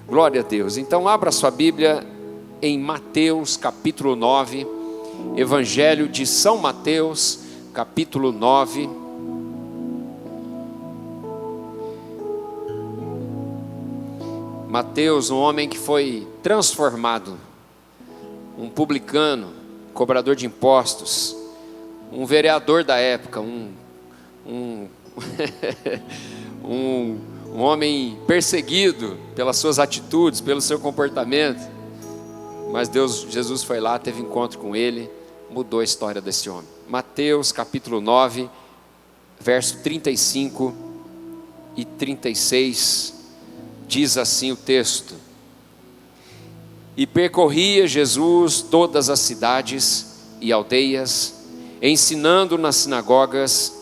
Glória a Deus. Então abra sua Bíblia em Mateus capítulo 9, Evangelho de São Mateus capítulo 9. Mateus, um homem que foi transformado, um publicano, cobrador de impostos, um vereador da época, um homem perseguido pelas suas atitudes, pelo seu comportamento, mas Jesus foi lá, teve encontro com ele, mudou a história desse homem. Mateus capítulo 9, verso 35 e 36, diz assim o texto: E percorria Jesus todas as cidades e aldeias, ensinando nas sinagogas,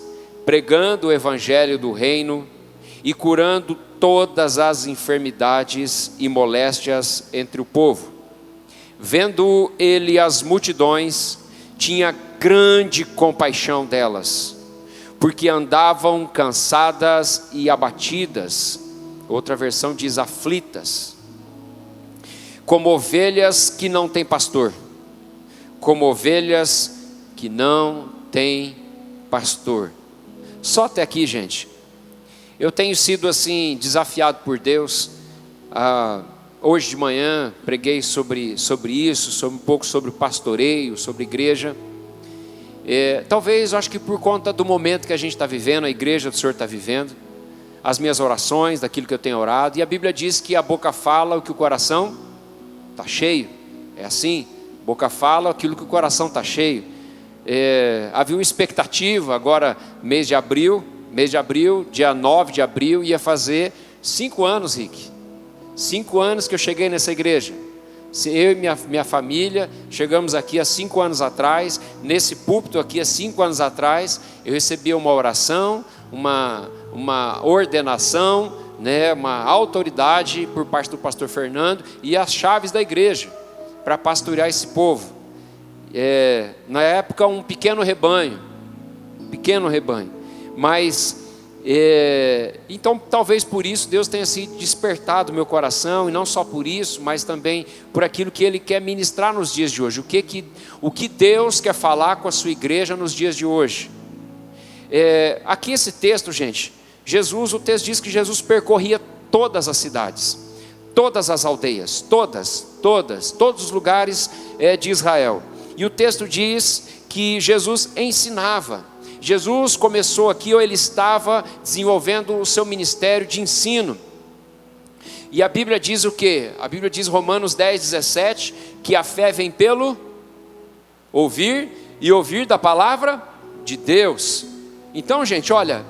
pregando o evangelho do reino e curando todas as enfermidades e moléstias entre o povo. Vendo ele as multidões, tinha grande compaixão delas, porque andavam cansadas e abatidas, outra versão diz aflitas, como ovelhas que não têm pastor, como ovelhas que não têm pastor. Só até aqui, gente. Eu tenho sido assim desafiado por Deus. Hoje de manhã preguei sobre isso, um pouco sobre o pastoreio, sobre igreja. Talvez, eu acho que por conta do momento que a gente está vivendo, a igreja do Senhor está vivendo, as minhas orações, daquilo que eu tenho orado, e a Bíblia diz que a boca fala o que o coração está cheio. É assim, a boca fala aquilo que o coração está cheio. Havia uma expectativa, agora mês de abril, dia 9 de abril, ia fazer 5 anos, Rick. 5 anos que eu cheguei nessa igreja. Eu e minha família chegamos aqui há 5 anos atrás, nesse púlpito aqui há 5 anos atrás, eu recebi uma oração, uma ordenação, né, uma autoridade por parte do pastor Fernando e as chaves da igreja para pastorear esse povo. Na época um pequeno rebanho, mas então talvez por isso Deus tenha se despertado meu coração, e não só por isso, mas também por aquilo que Ele quer ministrar nos dias de hoje, o que Deus quer falar com a sua igreja nos dias de hoje. Aqui esse texto, gente, o texto diz que Jesus percorria todas as cidades, todas as aldeias, todos os lugares de Israel. E o texto diz que Jesus ensinava. Jesus começou aqui, ou ele estava desenvolvendo o seu ministério de ensino. E a Bíblia diz o quê? A Bíblia diz, Romanos 10, 17, que a fé vem pelo ouvir, e ouvir da palavra de Deus. Então, gente, olha,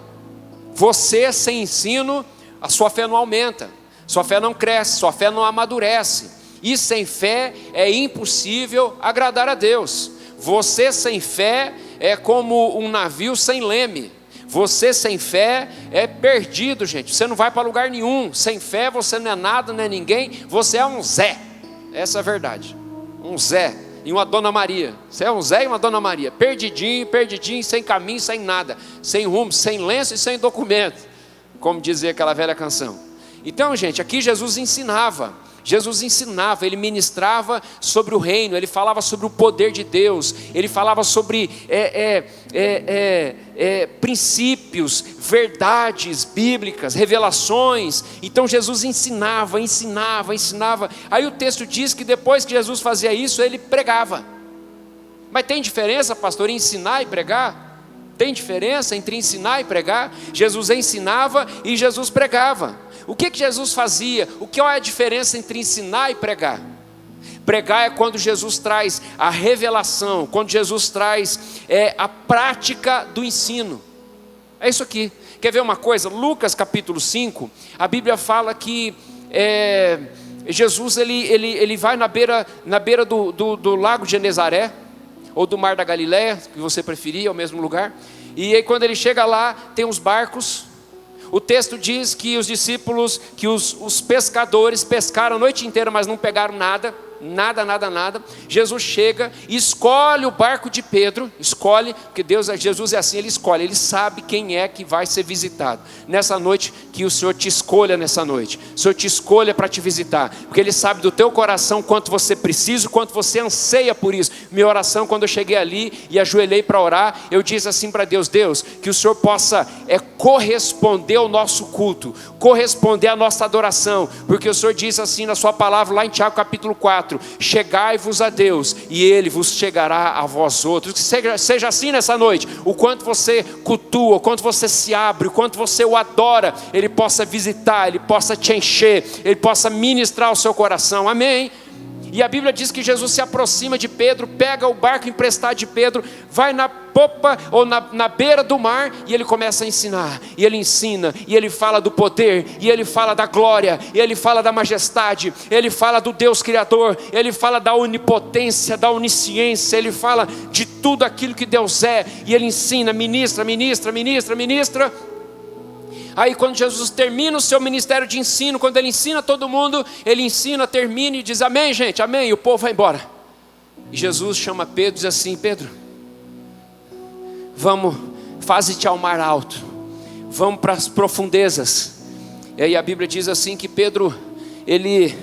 você sem ensino, a sua fé não aumenta, sua fé não cresce, sua fé não amadurece. E sem fé é impossível agradar a Deus. Você sem fé é como um navio sem leme. Você sem fé é perdido, gente. Você não vai para lugar nenhum. Sem fé você não é nada, não é ninguém. Você é um Zé. Essa é a verdade. Um Zé e uma Dona Maria. Você é um Zé e uma Dona Maria. Perdidinho, sem caminho, sem nada. Sem rumo, sem lenço e sem documento. Como dizia aquela velha canção. Então, gente, aqui Jesus ensinava, ele ministrava sobre o reino, ele falava sobre o poder de Deus, ele falava sobre princípios, verdades bíblicas, revelações. Então Jesus ensinava. Aí o texto diz que depois que Jesus fazia isso, ele pregava. Mas tem diferença, pastor, em ensinar e pregar? Tem diferença entre ensinar e pregar? Jesus ensinava e Jesus pregava. O que Jesus fazia? Qual é a diferença entre ensinar e pregar? Pregar é quando Jesus traz a revelação, quando Jesus traz a prática do ensino. É isso aqui. Quer ver uma coisa? Lucas capítulo 5, a Bíblia fala que Jesus ele vai na beira do lago de Genezaré, ou do mar da Galileia, que você preferir, é o mesmo lugar. E aí quando ele chega lá, tem uns barcos. O texto diz que os discípulos, que os pescadores pescaram a noite inteira, mas não pegaram nada. nada. Jesus chega, escolhe o barco de Pedro, escolhe, porque Jesus é assim, Ele escolhe, Ele sabe quem é que vai ser visitado. Nessa noite, que o Senhor te escolha nessa noite, o Senhor te escolha para te visitar, porque Ele sabe do teu coração quanto você precisa, quanto você anseia por isso. Minha oração, quando eu cheguei ali e ajoelhei para orar, eu disse assim para Deus: Deus, que o Senhor possa corresponder ao nosso culto, corresponder à nossa adoração, porque o Senhor diz assim na sua palavra lá em Tiago capítulo 4, chegai-vos a Deus e Ele vos chegará a vós outros. Que seja assim nessa noite, o quanto você cultua, o quanto você se abre, o quanto você o adora, Ele possa visitar, Ele possa te encher, Ele possa ministrar o seu coração, amém? E a Bíblia diz que Jesus se aproxima de Pedro, pega o barco emprestado de Pedro, vai na popa ou na beira do mar, e ele começa a ensinar, e ele ensina, e ele fala do poder, e ele fala da glória, e ele fala da majestade, ele fala do Deus Criador, ele fala da onipotência, da onisciência, ele fala de tudo aquilo que Deus é, e ele ensina, ministra. Aí quando Jesus termina o seu ministério de ensino, quando Ele ensina todo mundo, Ele ensina, termina e diz amém, gente, amém, e o povo vai embora. E Jesus chama Pedro e diz assim: Pedro, vamos, faze-te ao mar alto, vamos para as profundezas. E aí a Bíblia diz assim que Pedro, ele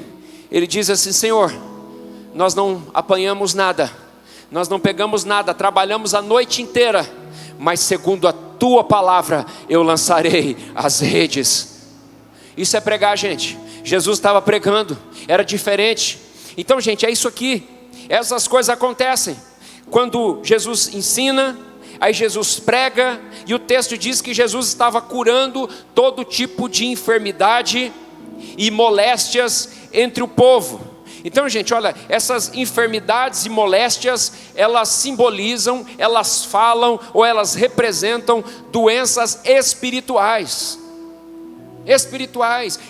diz assim: Senhor, nós não apanhamos nada, nós não pegamos nada, trabalhamos a noite inteira, mas segundo a tua palavra eu lançarei as redes. Isso é pregar, gente. Jesus estava pregando, era diferente. Então, gente, é isso aqui. Essas coisas acontecem quando Jesus ensina, aí Jesus prega, e o texto diz que Jesus estava curando todo tipo de enfermidade e moléstias entre o povo. Então, gente, olha, essas enfermidades e moléstias, elas simbolizam, elas falam ou elas representam doenças espirituais.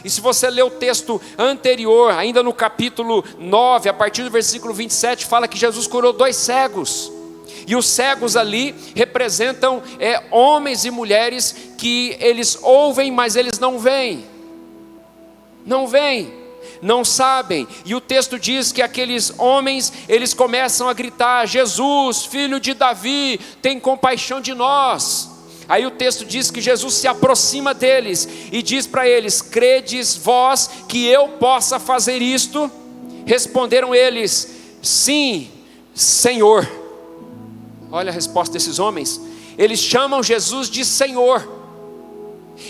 E se você ler o texto anterior, ainda no capítulo 9, a partir do versículo 27, fala que Jesus curou 2 cegos. E os cegos ali representam homens e mulheres que eles ouvem, mas eles não veem. Não sabem, e o texto diz que aqueles homens, eles começam a gritar: Jesus, filho de Davi, tem compaixão de nós. Aí o texto diz que Jesus se aproxima deles e diz para eles: credes vós que eu possa fazer isto? Responderam eles: sim, Senhor. Olha a resposta desses homens, eles chamam Jesus de Senhor.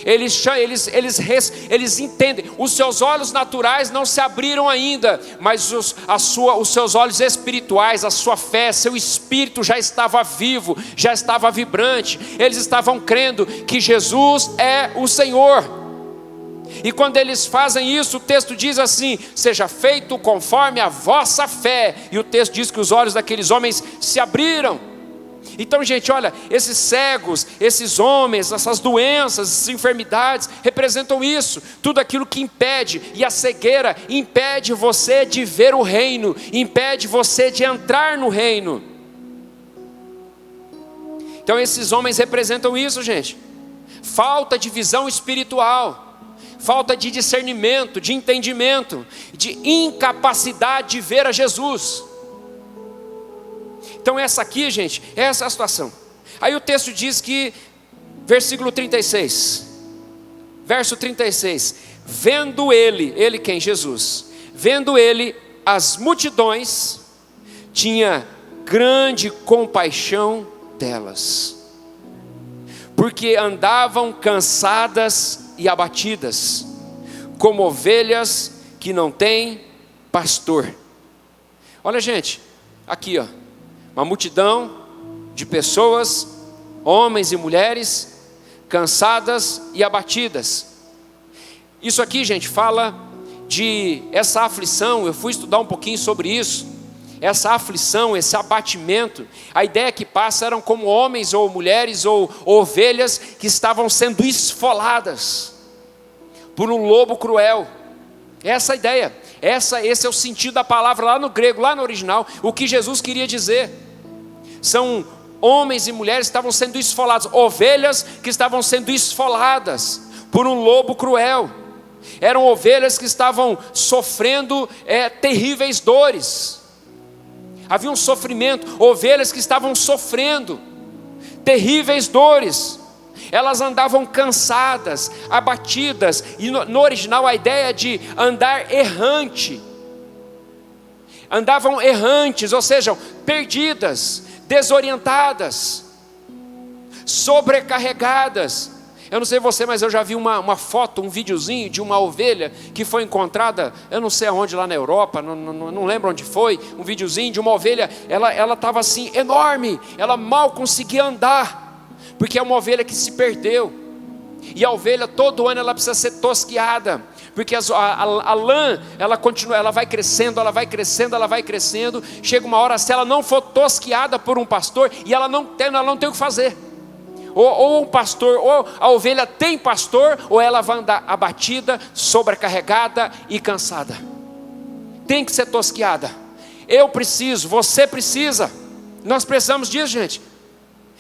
Eles entendem, os seus olhos naturais não se abriram ainda, mas os seus olhos espirituais, a sua fé, seu espírito já estava vivo, já estava vibrante. Eles estavam crendo que Jesus é o Senhor. E quando eles fazem isso, o texto diz assim: seja feito conforme a vossa fé. E o texto diz que os olhos daqueles homens se abriram. Então, gente, olha, esses cegos, esses homens, essas doenças, essas enfermidades representam isso, tudo aquilo que impede, e a cegueira impede você de ver o reino, impede você de entrar no reino. Então esses homens representam isso, gente, falta de visão espiritual, falta de discernimento, de entendimento, de incapacidade de ver a Jesus. Então essa aqui, gente, é essa a situação. Aí o texto diz que, versículo 36, verso 36, vendo ele quem? Jesus, vendo ele as multidões, tinha grande compaixão delas, porque andavam cansadas e abatidas, como ovelhas que não têm pastor. Olha, gente, aqui ó, uma multidão de pessoas, homens e mulheres, cansadas e abatidas. Isso aqui, gente, fala de essa aflição. Eu fui estudar um pouquinho sobre isso. Essa aflição, esse abatimento, a ideia que passa eram como homens ou mulheres ou ovelhas que estavam sendo esfoladas por um lobo cruel. Essa é a ideia, esse é o sentido da palavra lá no grego, lá no original, o que Jesus queria dizer. São homens e mulheres que estavam sendo esfolados, ovelhas que estavam sendo esfoladas por um lobo cruel. Eram ovelhas que estavam sofrendo terríveis dores. Havia um sofrimento, ovelhas que estavam sofrendo terríveis dores. Elas andavam cansadas, abatidas, e no original a ideia de andar errante. Andavam errantes, ou seja, perdidas, desorientadas, sobrecarregadas. Eu não sei você, mas eu já vi uma foto, um videozinho de uma ovelha que foi encontrada, eu não sei aonde, lá na Europa, não lembro onde foi, um videozinho de uma ovelha, ela estava assim, enorme, ela mal conseguia andar, porque é uma ovelha que se perdeu, e a ovelha todo ano ela precisa ser tosquiada, porque a lã, ela continua, ela vai crescendo, chega uma hora, se ela não for tosquiada por um pastor, e ela não tem o que fazer, ou um pastor, ou a ovelha tem pastor, ou ela vai andar abatida, sobrecarregada e cansada. Tem que ser tosquiada. Eu preciso, você precisa, nós precisamos disso, gente.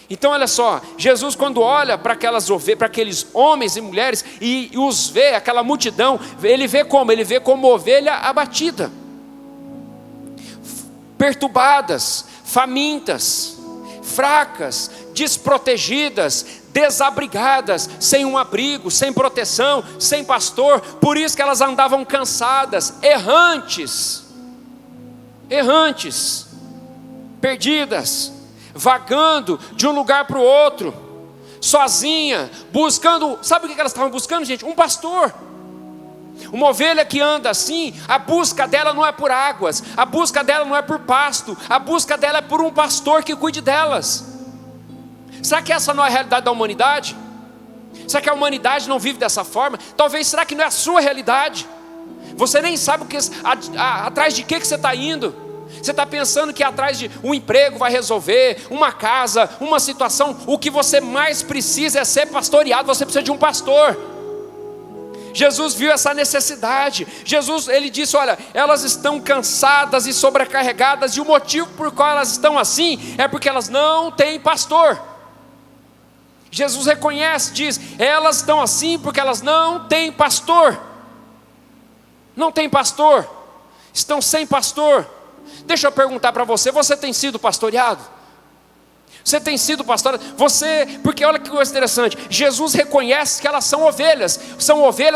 Então olha só, Jesus quando olha para aquelas ovelhas, para aqueles homens e mulheres e os vê, aquela multidão, ele vê como? Ele vê como ovelha abatida, perturbadas, famintas, fracas, desprotegidas, desabrigadas, sem um abrigo, sem proteção, sem pastor. Por isso que elas andavam cansadas, errantes, perdidas, vagando de um lugar para o outro, sozinha, buscando. Sabe o que elas estavam buscando, gente? Um pastor. Uma ovelha que anda assim, a busca dela não é por águas, a busca dela não é por pasto, a busca dela é por um pastor que cuide delas. Será que essa não é a realidade da humanidade? Será que a humanidade não vive dessa forma? Talvez, será que não é a sua realidade? Você nem sabe atrás de que você está indo. Você está pensando que atrás de um emprego vai resolver, uma casa, uma situação. O que você mais precisa é ser pastoreado, você precisa de um pastor. Jesus viu essa necessidade. Jesus, ele disse, olha, elas estão cansadas e sobrecarregadas, e o motivo por qual elas estão assim, é porque elas não têm pastor. Jesus reconhece, diz, elas estão assim porque elas não têm pastor. Não tem pastor, estão sem pastor. Deixa eu perguntar para você, você tem sido pastoreado? Você tem sido pastoreado? Porque olha que coisa interessante, Jesus reconhece que elas são ovelhas,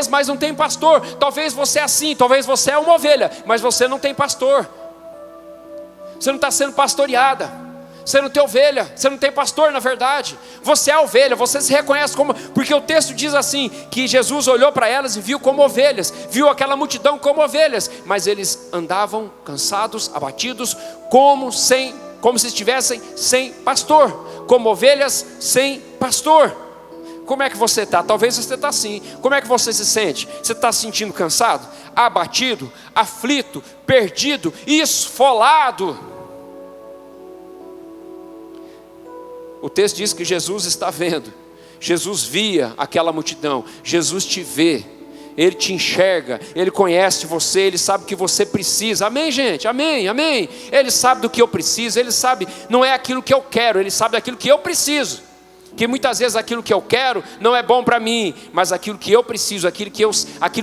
mas não tem pastor. Talvez você é assim, talvez você é uma ovelha, mas você não tem pastor. Você não está sendo pastoreada. Você não tem ovelha, você não tem pastor na verdade. Você é ovelha, você se reconhece como... Porque o texto diz assim, que Jesus olhou para elas e viu como ovelhas, viu aquela multidão como ovelhas, mas eles andavam cansados, abatidos, como se estivessem sem pastor, como ovelhas sem pastor. Como é que você está? Talvez você está assim. Como é que você se sente? Você está se sentindo cansado, abatido, aflito, perdido, esfolado? O texto diz que Jesus está vendo. Jesus via aquela multidão. Jesus te vê. Ele te enxerga. Ele conhece você. Ele sabe o que você precisa. Amém, gente? Amém, amém. Ele sabe do que eu preciso. Ele sabe, não é aquilo que eu quero. Ele sabe daquilo que eu preciso. Que muitas vezes aquilo que eu quero não é bom para mim, mas aquilo que eu preciso, aquilo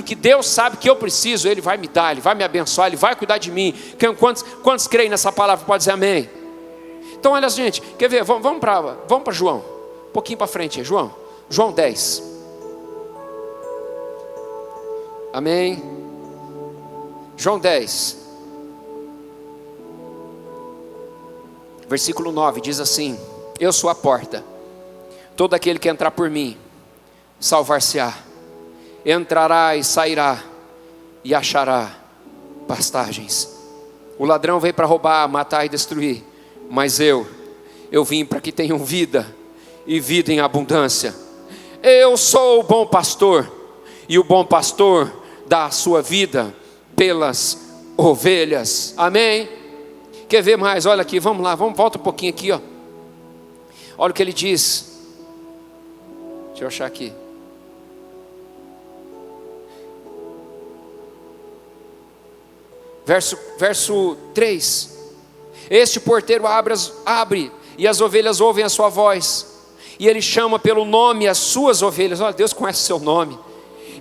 que Deus sabe que eu preciso, Ele vai me dar, Ele vai me abençoar, Ele vai cuidar de mim. Quantos creem nessa palavra? Pode dizer amém? Então olha, gente, quer ver? Vamos para João, um pouquinho para frente, João 10. Amém? João 10, versículo 9, diz assim: eu sou a porta, todo aquele que entrar por mim, salvar-se-á, entrará e sairá, e achará pastagens. O ladrão veio para roubar, matar e destruir, mas eu vim para que tenham vida, e vida em abundância. Eu sou o bom pastor, e o bom pastor dá a sua vida pelas ovelhas. Amém? Quer ver mais? Olha aqui, vamos lá, volta um pouquinho aqui, ó. Olha o que ele diz. Deixa eu achar aqui. Verso 3. Este porteiro abre, e as ovelhas ouvem a sua voz, e ele chama pelo nome as suas ovelhas. Olha, Deus conhece o seu nome.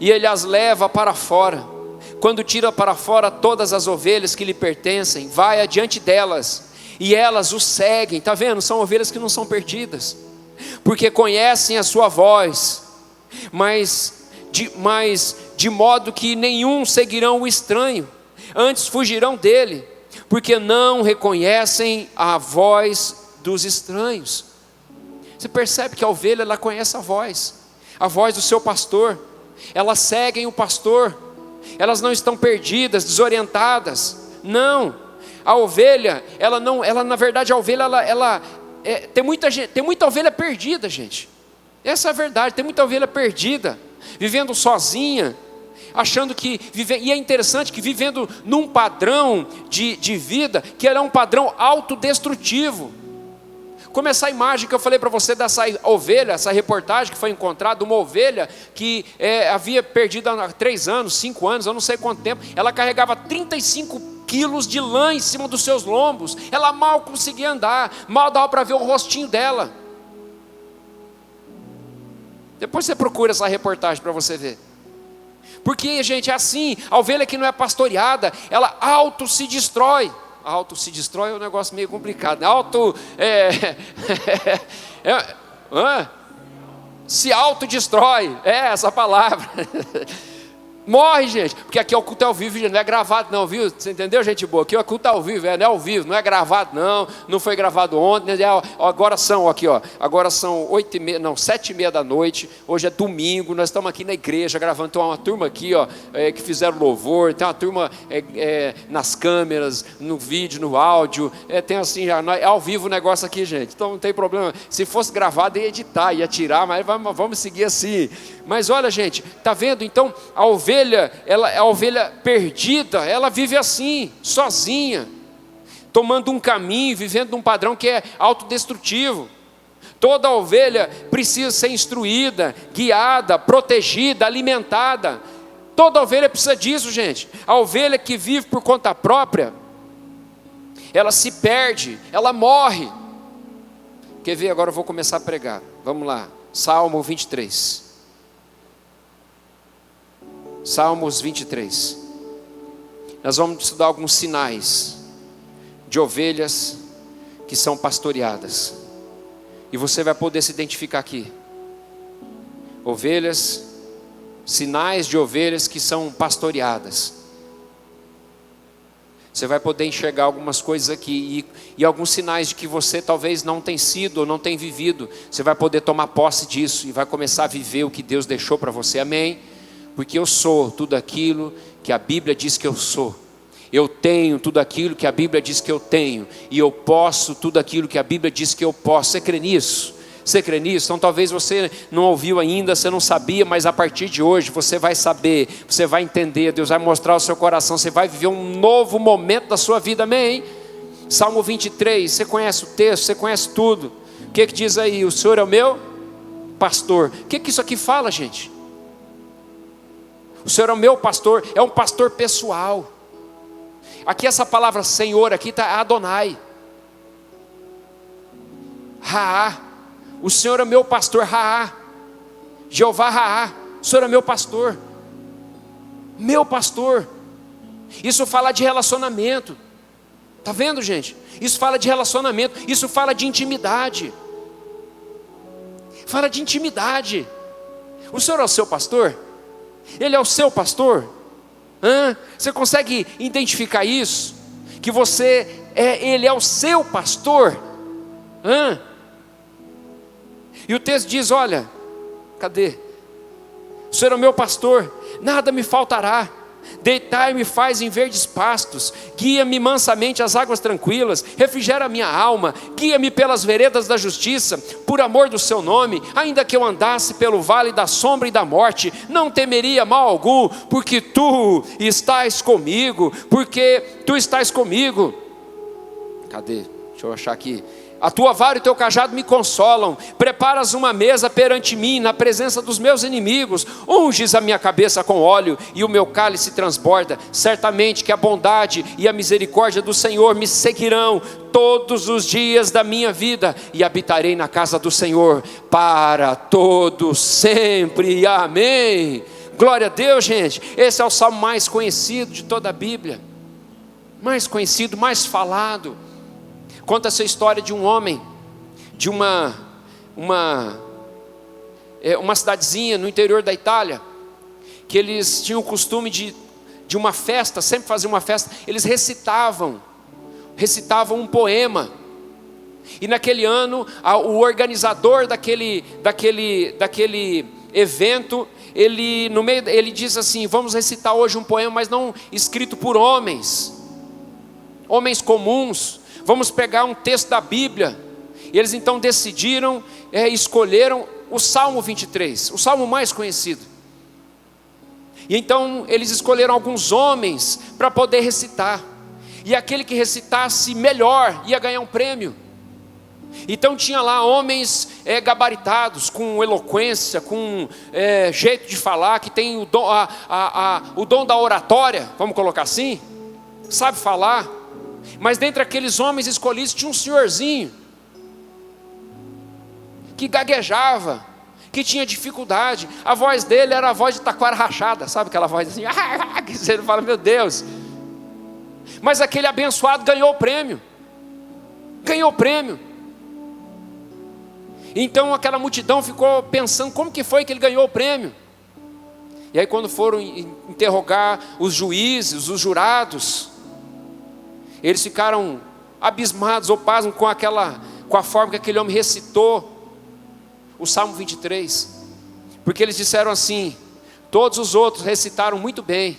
e ele as leva para fora. Quando tira para fora todas as ovelhas que lhe pertencem, vai adiante delas, e elas o seguem. Está vendo? São ovelhas que não são perdidas, porque conhecem a sua voz, mas de modo que nenhum seguirão o estranho, antes fugirão dele, porque não reconhecem a voz dos estranhos. Você percebe que a ovelha, ela conhece a voz do seu pastor, elas seguem o pastor, elas não estão perdidas, desorientadas. Não, a ovelha, na verdade a ovelha, tem muita ovelha perdida, gente. Essa é a verdade, tem muita ovelha perdida, vivendo sozinha, achando que e é interessante que vivendo num padrão de vida, que era um padrão autodestrutivo. Como essa imagem que eu falei para você dessa ovelha, essa reportagem que foi encontrada, uma ovelha que havia perdido há 3 anos, 5 anos, eu não sei quanto tempo, ela carregava 35 quilos de lã em cima dos seus lombos, ela mal conseguia andar, mal dava para ver o rostinho dela. Depois você procura essa reportagem para você ver. Porque, gente, é assim, a ovelha que não é pastoreada, ela se destrói. Se destrói é um negócio meio complicado. Se autodestrói, essa palavra. Morre, gente, porque aqui é o culto ao vivo, gente, não é gravado não, viu? Você entendeu, gente boa? Aqui é o culto ao vivo, não é ao vivo, não é gravado não foi gravado ontem, agora são 7:30 da noite, hoje é domingo, nós estamos aqui na igreja gravando, tem uma turma aqui, que fizeram louvor, tem uma turma nas câmeras, no vídeo, no áudio, tem assim, é ao vivo o negócio aqui, gente, então não tem problema, se fosse gravado ia editar, ia tirar, mas vamos seguir assim. Mas olha, gente, está vendo? Então a ovelha perdida, ela vive assim, sozinha, tomando um caminho, vivendo num padrão que é autodestrutivo. Toda ovelha precisa ser instruída, guiada, protegida, alimentada. Toda ovelha precisa disso, gente. A ovelha que vive por conta própria, ela se perde, ela morre. Quer ver? Agora eu vou começar a pregar. Vamos lá, Salmo 23. Salmos 23. Nós vamos estudar alguns sinais de ovelhas que são pastoreadas. E você vai poder se identificar aqui. Sinais de ovelhas que são pastoreadas. Você vai poder enxergar algumas coisas aqui e alguns sinais de que você talvez não tem sido ou não tem vivido. Você vai poder tomar posse disso e vai começar a viver o que Deus deixou para você. Amém? Porque eu sou tudo aquilo que a Bíblia diz que eu sou. Eu tenho tudo aquilo que a Bíblia diz que eu tenho. E eu posso tudo aquilo que a Bíblia diz que eu posso. Você crê nisso? Você crê nisso? Então talvez você não ouviu ainda, você não sabia, mas a partir de hoje você vai saber, você vai entender, Deus vai mostrar o seu coração, você vai viver um novo momento da sua vida, amém? Salmo 23, você conhece o texto, você conhece tudo. O que diz aí? O Senhor é o meu pastor. O que isso aqui fala, gente? O Senhor é o meu pastor, é um pastor pessoal. Aqui essa palavra Senhor, aqui está Adonai. Raá. O Senhor é meu pastor, Raá. Jeová Raá. O Senhor é meu pastor. Meu pastor. Isso fala de relacionamento. Está vendo, gente? Isso fala de relacionamento. Isso fala de intimidade. Fala de intimidade. O Senhor é o seu pastor? Ele é o seu pastor? Você consegue identificar isso? Que Ele é o seu pastor? E o texto diz, olha, cadê? O Senhor é o meu pastor, nada me faltará. Deitar-me faz em verdes pastos, guia-me mansamente às águas tranquilas, refrigera a minha alma, guia-me pelas veredas da justiça, por amor do seu nome. Ainda que eu andasse pelo vale da sombra e da morte, não temeria mal algum, porque tu estás comigo, Cadê? Deixa eu achar aqui. A tua vara e o teu cajado me consolam. Preparas uma mesa perante mim, na presença dos meus inimigos. Unges a minha cabeça com óleo e o meu cálice transborda. Certamente que a bondade e a misericórdia do Senhor me seguirão todos os dias da minha vida, e habitarei na casa do Senhor para todo sempre. Amém. Glória a Deus, gente. Esse é o salmo mais conhecido de toda a Bíblia. Mais conhecido, mais falado. Conta essa história de um homem, de uma cidadezinha no interior da Itália, que eles tinham o costume de uma festa, sempre faziam uma festa, eles recitavam um poema. E naquele ano, o organizador daquele evento, ele diz assim: vamos recitar hoje um poema, mas não escrito por homens comuns. Vamos pegar um texto da Bíblia. E eles então decidiram, escolheram o Salmo 23, o salmo mais conhecido. E então eles escolheram alguns homens para poder recitar. E aquele que recitasse melhor ia ganhar um prêmio. Então tinha lá homens gabaritados, com eloquência, com jeito de falar, que tem o dom da oratória, vamos colocar assim, sabe falar. Mas dentre aqueles homens escolhidos tinha um senhorzinho, que gaguejava, que tinha dificuldade. A voz dele era a voz de taquara rachada, sabe aquela voz assim, que você fala, meu Deus. Mas aquele abençoado ganhou o prêmio. Então aquela multidão ficou pensando como que foi que ele ganhou o prêmio. E aí quando foram interrogar os juízes, os jurados, eles ficaram abismados ou pasmos com a forma que aquele homem recitou o Salmo 23. Porque eles disseram assim: todos os outros recitaram muito bem,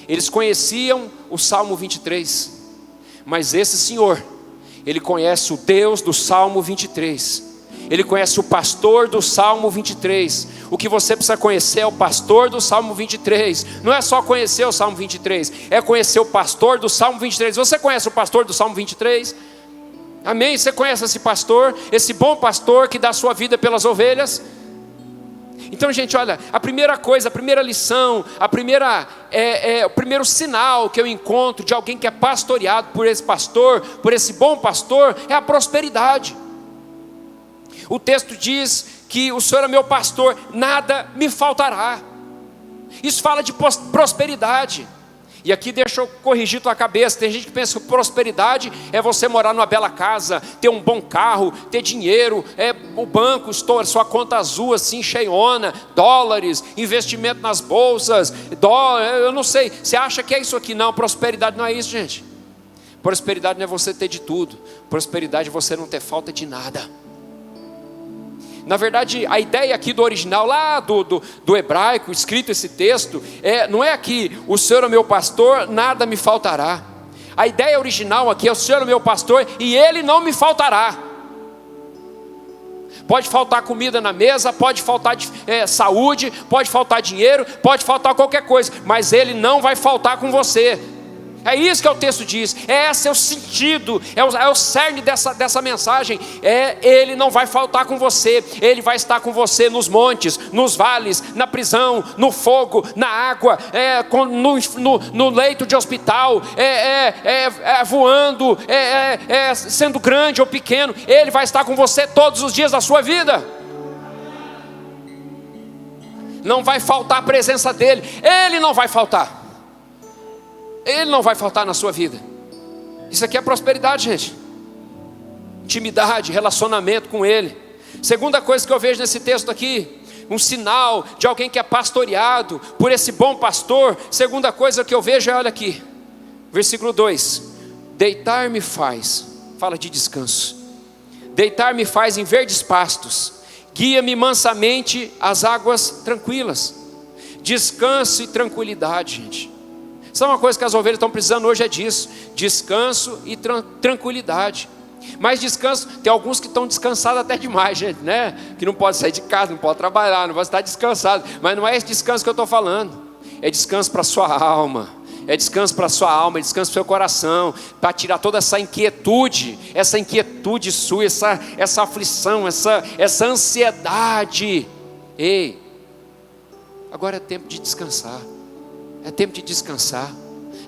eles conheciam o Salmo 23, mas esse senhor, ele conhece o Deus do Salmo 23. Ele conhece o pastor do Salmo 23. O que você precisa conhecer é o pastor do Salmo 23. Não é só conhecer o Salmo 23, é conhecer o pastor do Salmo 23. Você conhece o pastor do Salmo 23? Amém? Você conhece esse pastor, esse bom pastor que dá a sua vida pelas ovelhas? Então, gente, olha, a primeira coisa, a primeira lição, o primeiro sinal que eu encontro de alguém que é pastoreado por esse pastor, por esse bom pastor, é a prosperidade. O texto diz que o Senhor é meu pastor, nada me faltará. Isso fala de prosperidade. E aqui deixa eu corrigir tua cabeça. Tem gente que pensa que prosperidade é você morar numa bela casa, ter um bom carro, ter dinheiro, o banco, sua conta azul assim, cheiona, dólares, investimento nas bolsas, eu não sei. Você acha que é isso aqui? Não, prosperidade não é isso, gente. Prosperidade não é você ter de tudo. Prosperidade é você não ter falta de nada. Na verdade, a ideia aqui do original, lá do hebraico, escrito esse texto, não é aqui, o Senhor é meu pastor, nada me faltará. A ideia original aqui é: o Senhor é meu pastor e Ele não me faltará. Pode faltar comida na mesa, pode faltar saúde, pode faltar dinheiro, pode faltar qualquer coisa, mas Ele não vai faltar com você. É isso que o texto diz. Esse é o sentido, é o cerne dessa mensagem. Ele não vai faltar com você. Ele vai estar com você nos montes, nos vales, na prisão, no fogo, na água, no leito de hospital, voando, sendo grande ou pequeno. Ele vai estar com você todos os dias da sua vida. Não vai faltar a presença dele. Ele não vai faltar. Ele não vai faltar na sua vida. Isso aqui é prosperidade, gente. Intimidade, relacionamento com Ele. Segunda coisa que eu vejo nesse texto aqui, um sinal de alguém que é pastoreado por esse bom pastor. Segunda coisa que eu vejo é, olha aqui, versículo 2: deitar-me faz, fala de descanso. Deitar-me faz em verdes pastos, guia-me mansamente às águas tranquilas. Descanso e tranquilidade, gente. Isso é uma coisa que as ovelhas estão precisando hoje, é disso: descanso e tranquilidade. Mas descanso, tem alguns que estão descansados até demais, gente, né? Que não pode sair de casa, não pode trabalhar, não pode estar descansado. Mas não é esse descanso que eu estou falando. É descanso para a sua alma. É descanso para a sua alma, é descanso para o seu coração, para tirar toda essa inquietude sua, essa aflição, essa ansiedade. Ei, agora é tempo de descansar. É tempo de descansar.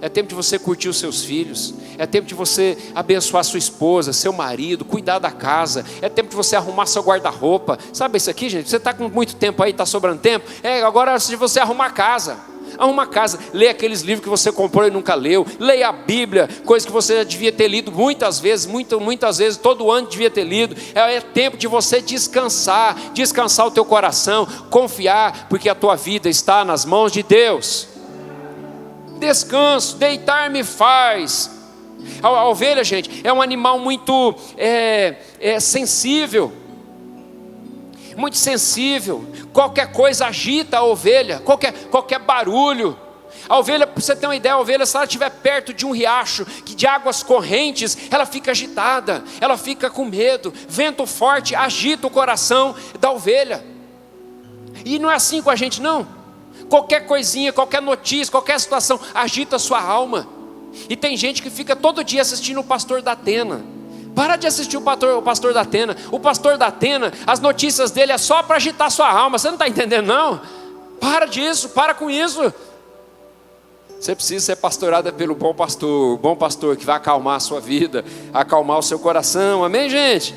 É tempo de você curtir os seus filhos. É tempo de você abençoar sua esposa, seu marido, cuidar da casa. É tempo de você arrumar seu guarda-roupa. Sabe isso aqui, gente? Você está com muito tempo aí, está sobrando tempo. Agora é hora de você arrumar a casa. Arruma a casa, leia aqueles livros que você comprou e nunca leu. Leia a Bíblia, coisa que você já devia ter lido muitas vezes, muitas vezes, todo ano devia ter lido. É tempo de você descansar o teu coração, confiar, porque a tua vida está nas mãos de Deus. Descanso, deitar-me faz. A ovelha, gente, é um animal muito sensível. Muito sensível. Qualquer coisa agita a ovelha, qualquer barulho. A ovelha, para você ter uma ideia, a ovelha, se ela estiver perto de um riacho de águas correntes, ela fica agitada, ela fica com medo. Vento forte agita o coração da ovelha. E não é assim com a gente, não. Qualquer coisinha, qualquer notícia, qualquer situação agita a sua alma. E tem gente que fica todo dia assistindo o Pastor da Atena. Para de assistir o pastor da Atena. O pastor da Atena, as notícias dele é só para agitar sua alma. Você não está entendendo, não? Para disso, para com isso. Você precisa ser pastorada pelo bom pastor. O bom pastor que vai acalmar a sua vida, acalmar o seu coração. Amém, gente?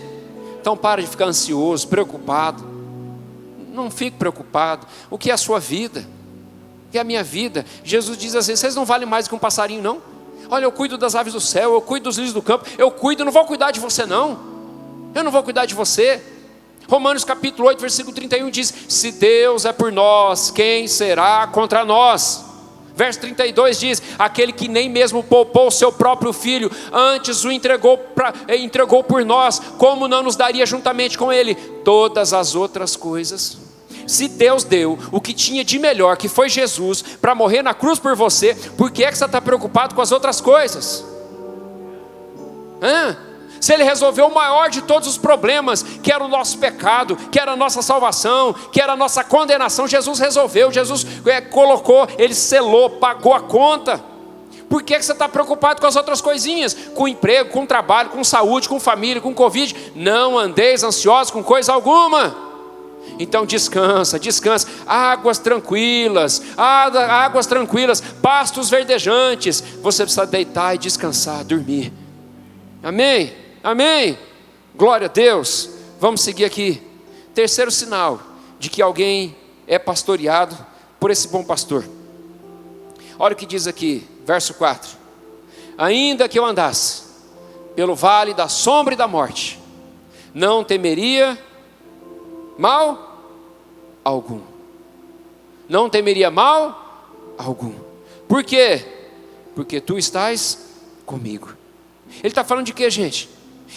Então para de ficar ansioso, preocupado. Não fique preocupado. O que é a sua vida? O que é a minha vida? Jesus diz assim: vocês não valem mais que um passarinho, não? Olha, eu cuido das aves do céu, eu cuido dos lírios do campo. Eu não vou cuidar de você, não. Eu não vou cuidar de você. Romanos capítulo 8, versículo 31 diz: se Deus é por nós, quem será contra nós? Verso 32 diz: aquele que nem mesmo poupou o seu próprio filho, antes o entregou por nós, como não nos daria juntamente com ele todas as outras coisas? Se Deus deu o que tinha de melhor, que foi Jesus, para morrer na cruz por você, por que você está preocupado com as outras coisas? Se Ele resolveu o maior de todos os problemas, que era o nosso pecado, que era a nossa salvação, que era a nossa condenação, Jesus resolveu, Jesus colocou, Ele selou, pagou a conta. Por que você está preocupado com as outras coisinhas? Com emprego, com trabalho, com saúde, com família, com Covid? Não andeis ansiosos com coisa alguma. Então descansa, águas tranquilas, pastos verdejantes. Você precisa deitar e descansar, dormir. Amém? Amém? Glória a Deus. Vamos seguir aqui. Terceiro sinal de que alguém é pastoreado por esse bom pastor. Olha o que diz aqui, verso 4: ainda que eu andasse pelo vale da sombra e da morte, não temeria mal algum. Não temeria mal algum. Por quê? Porque tu estás comigo. Ele está falando de quê, gente?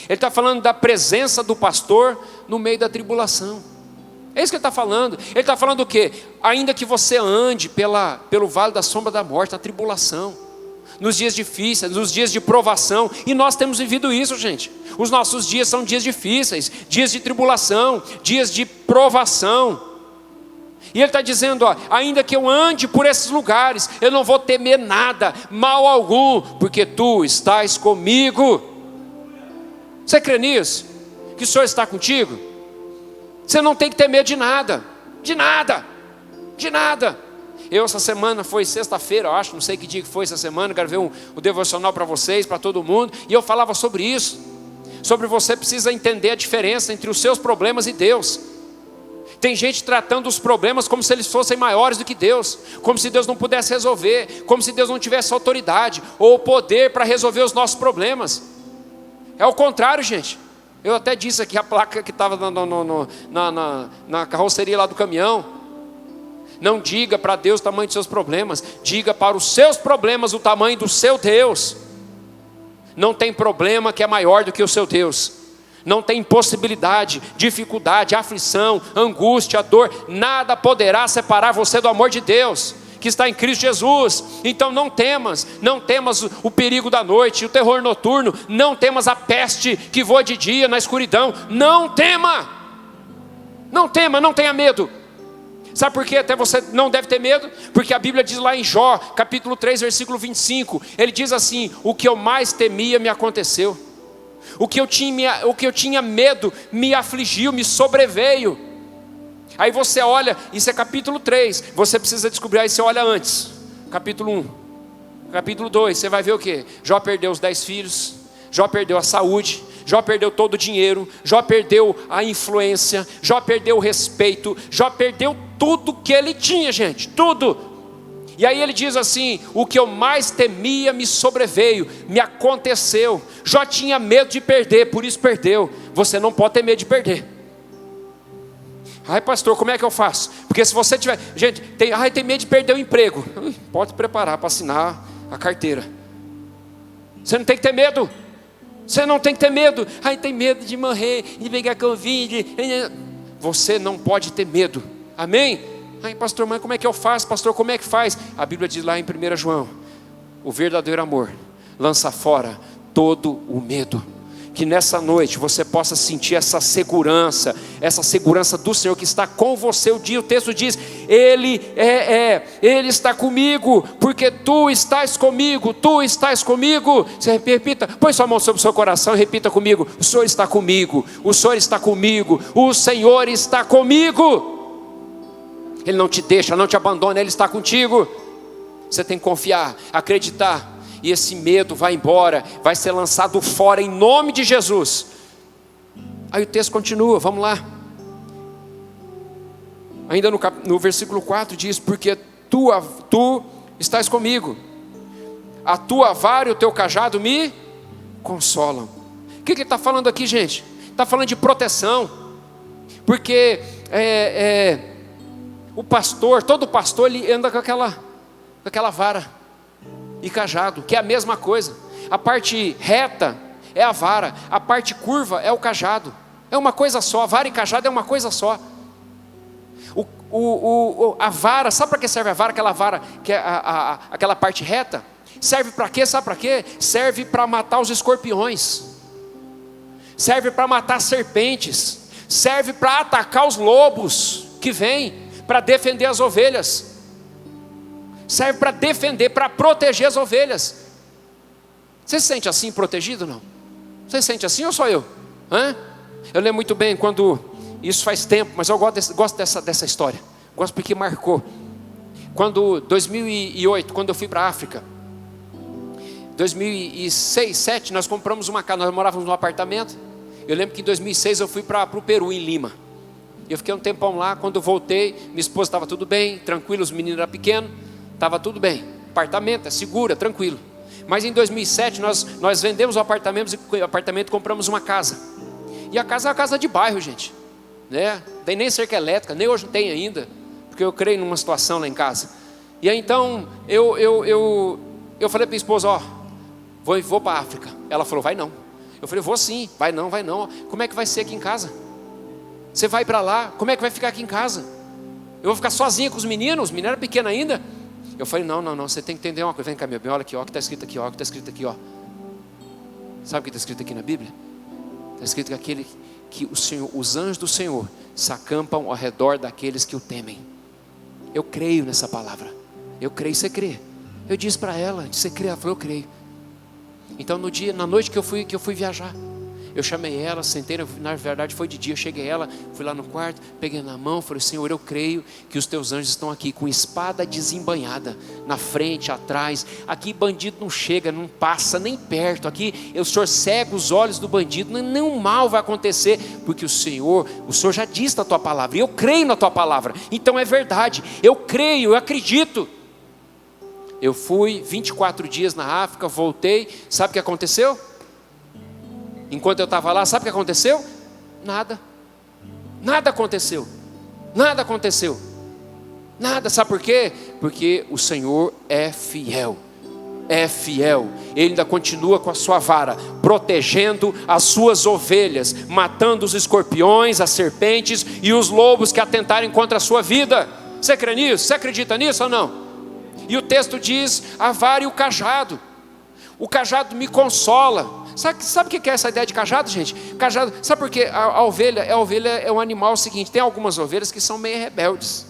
Ele está falando da presença do pastor no meio da tribulação. É isso que ele está falando. Ele está falando do quê? Ainda que você ande pelo vale da sombra da morte, na tribulação, nos dias difíceis, nos dias de provação. E nós temos vivido isso, gente. Os nossos dias são dias difíceis, dias de tribulação, dias de provação. E ele está dizendo, ainda que eu ande por esses lugares, eu não vou temer nada, mal algum, porque tu estás comigo. Você crê nisso? Que o Senhor está contigo? Você não tem que ter medo de nada, de nada, de nada. Eu essa semana, foi sexta-feira, eu acho, não sei que dia que foi essa semana, gravei o devocional para vocês, para todo mundo, e eu falava sobre isso, sobre você precisa entender a diferença entre os seus problemas e Deus. Tem gente tratando os problemas como se eles fossem maiores do que Deus, como se Deus não pudesse resolver, como se Deus não tivesse autoridade ou poder para resolver os nossos problemas. É o contrário, gente. Eu até disse aqui a placa que estava na carroceria lá do caminhão: não diga para Deus o tamanho dos seus problemas, diga para os seus problemas o tamanho do seu Deus. Não tem problema que é maior do que o seu Deus. Não tem impossibilidade, dificuldade, aflição, angústia, dor, nada poderá separar você do amor de Deus, que está em Cristo Jesus. Então não temas o perigo da noite, o terror noturno, não temas a peste que voa de dia na escuridão. Não tema, não tenha medo. Sabe por que até você não deve ter medo? Porque a Bíblia diz lá em Jó, capítulo 3, versículo 25, ele diz assim: o que eu mais temia me aconteceu. O que eu tinha medo me afligiu, me sobreveio. Aí você olha, isso é capítulo 3, você precisa descobrir, aí você olha antes, capítulo 1. capítulo 2, você vai ver o quê? Jó perdeu os 10 filhos, Jó perdeu a saúde, Jó perdeu todo o dinheiro, Jó perdeu a influência, Jó perdeu o respeito, Jó perdeu tudo que ele tinha, gente, tudo. E aí ele diz assim: o que eu mais temia me sobreveio, me aconteceu. Jó tinha medo de perder, por isso perdeu. Você não pode ter medo de perder. Ai, pastor, como é que eu faço? Porque se você tiver, gente, tem medo de perder o emprego, pode preparar para assinar a carteira. Você não tem que ter medo. Você não tem que ter medo. Ai, tem medo de morrer, de pegar Covid. Você não pode ter medo. Amém? Ai, pastor, mas como é que eu faço? Pastor, como é que faz? A Bíblia diz lá em 1 João: o verdadeiro amor lança fora todo o medo. Que nessa noite você possa sentir essa segurança do Senhor que está com você. O texto diz: Ele está comigo, porque Tu estás comigo, Você repita, põe sua mão sobre o seu coração e repita comigo: o Senhor está comigo, o Senhor está comigo, o Senhor está comigo. Ele não te deixa, não te abandona, Ele está contigo. Você tem que confiar, acreditar. E esse medo vai embora, vai ser lançado fora em nome de Jesus. Aí o texto continua, vamos lá. Ainda no versículo 4 diz: porque tu estás comigo, a tua vara e o teu cajado me consolam. O que ele está falando aqui, gente? Está falando de proteção. Porque o pastor, todo pastor, ele anda com aquela vara e cajado, que é a mesma coisa. A parte reta é a vara, a parte curva é o cajado. É uma coisa só, vara e cajado é uma coisa só. A vara, sabe para que serve a vara? Aquela vara que é aquela parte reta, serve para quê? Sabe para quê? Serve para matar os escorpiões, serve para matar serpentes, serve para atacar os lobos que vêm, para defender as ovelhas. Serve para defender, para proteger as ovelhas. Você se sente assim protegido ou não? Você se sente assim ou só eu? Eu lembro muito bem quando, isso faz tempo, mas eu gosto dessa história. Gosto porque marcou. Quando 2008, quando eu fui para a África, 2006, 2007, nós compramos uma casa. Nós morávamos num apartamento. Eu lembro que em 2006 eu fui para o Peru, em Lima. Eu fiquei um tempão lá. Quando eu voltei, minha esposa estava tudo bem, tranquilo, os meninos eram pequenos. Estava tudo bem, apartamento é seguro, é tranquilo. Mas em 2007 nós vendemos o apartamento e compramos uma casa. E a casa é uma casa de bairro, gente, né? Tem nem cerca elétrica, nem hoje tem ainda, porque eu creio numa situação lá em casa. E aí então eu falei para minha esposa: vou para a África. Ela falou: vai não. Eu falei: vou sim. Vai não. Como é que vai ser aqui em casa? Você vai para lá, como é que vai ficar aqui em casa? Eu vou ficar sozinha com os meninos eram pequenos ainda. Eu falei: não, você tem que entender uma coisa. Vem cá, meu bem, olha aqui, ó, o que está escrito aqui, ó, o que está escrito aqui, ó. Sabe o que está escrito aqui na Bíblia? Está escrito que os anjos do Senhor se acampam ao redor daqueles que o temem. Eu creio nessa palavra. Eu creio, você crê? Eu disse para ela: você crê? Ela falou: eu creio. Então na noite que eu fui viajar, eu chamei ela, sentei, na verdade foi de dia, eu cheguei ela, fui lá no quarto, peguei na mão, falei: Senhor, eu creio que os teus anjos estão aqui com espada desembainhada, na frente, atrás. Aqui bandido não chega, não passa nem perto. Aqui o Senhor cega os olhos do bandido, nenhum mal vai acontecer, porque o Senhor já disse na tua palavra, e eu creio na tua palavra, então é verdade, eu creio, eu acredito. Eu fui 24 dias na África, voltei, sabe o que aconteceu? Enquanto eu estava lá, sabe o que aconteceu? Nada aconteceu, sabe por quê? Porque o Senhor é fiel, Ele ainda continua com a sua vara, protegendo as suas ovelhas, matando os escorpiões, as serpentes e os lobos que atentarem contra a sua vida. Você crê nisso? Você acredita nisso ou não? E o texto diz: a vara e o cajado me consola. Sabe o que é essa ideia de cajado, gente? Cajado, sabe por quê? A ovelha é um animal seguinte. Tem algumas ovelhas que são meio rebeldes.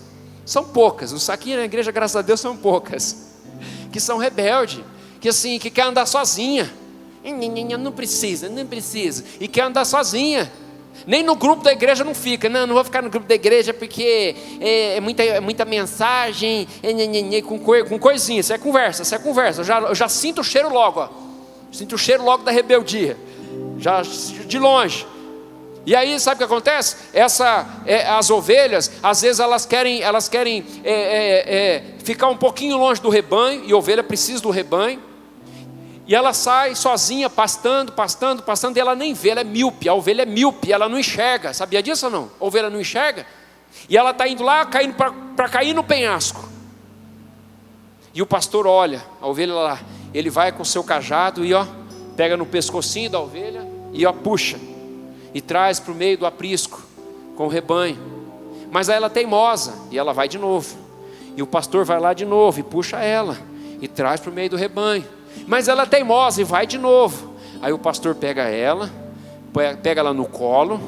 São poucas. Aqui na igreja, graças a Deus, são poucas. Que são rebeldes. Que quer andar sozinha. Não precisa. E quer andar sozinha. Nem no grupo da igreja não fica. Não vou ficar no grupo da igreja porque é muita mensagem, com coisinha. Isso é conversa. Eu já sinto o cheiro logo, ó. Sinto o cheiro logo da rebeldia, já de longe. E aí sabe o que acontece? As ovelhas, às vezes elas querem ficar um pouquinho longe do rebanho, e a ovelha precisa do rebanho. E ela sai sozinha, pastando, e ela nem vê, ela é míope, a ovelha é míope, ela não enxerga. Sabia disso ou não? A ovelha não enxerga. E ela está indo lá, caindo para cair no penhasco. E o pastor olha, a ovelha lá, ele vai com o seu cajado e pega no pescocinho da ovelha e puxa. E traz para o meio do aprisco, com o rebanho. Mas aí ela é teimosa, e ela vai de novo. E o pastor vai lá de novo, e puxa ela, e traz para o meio do rebanho. Mas ela é teimosa, e vai de novo. Aí o pastor pega ela no colo,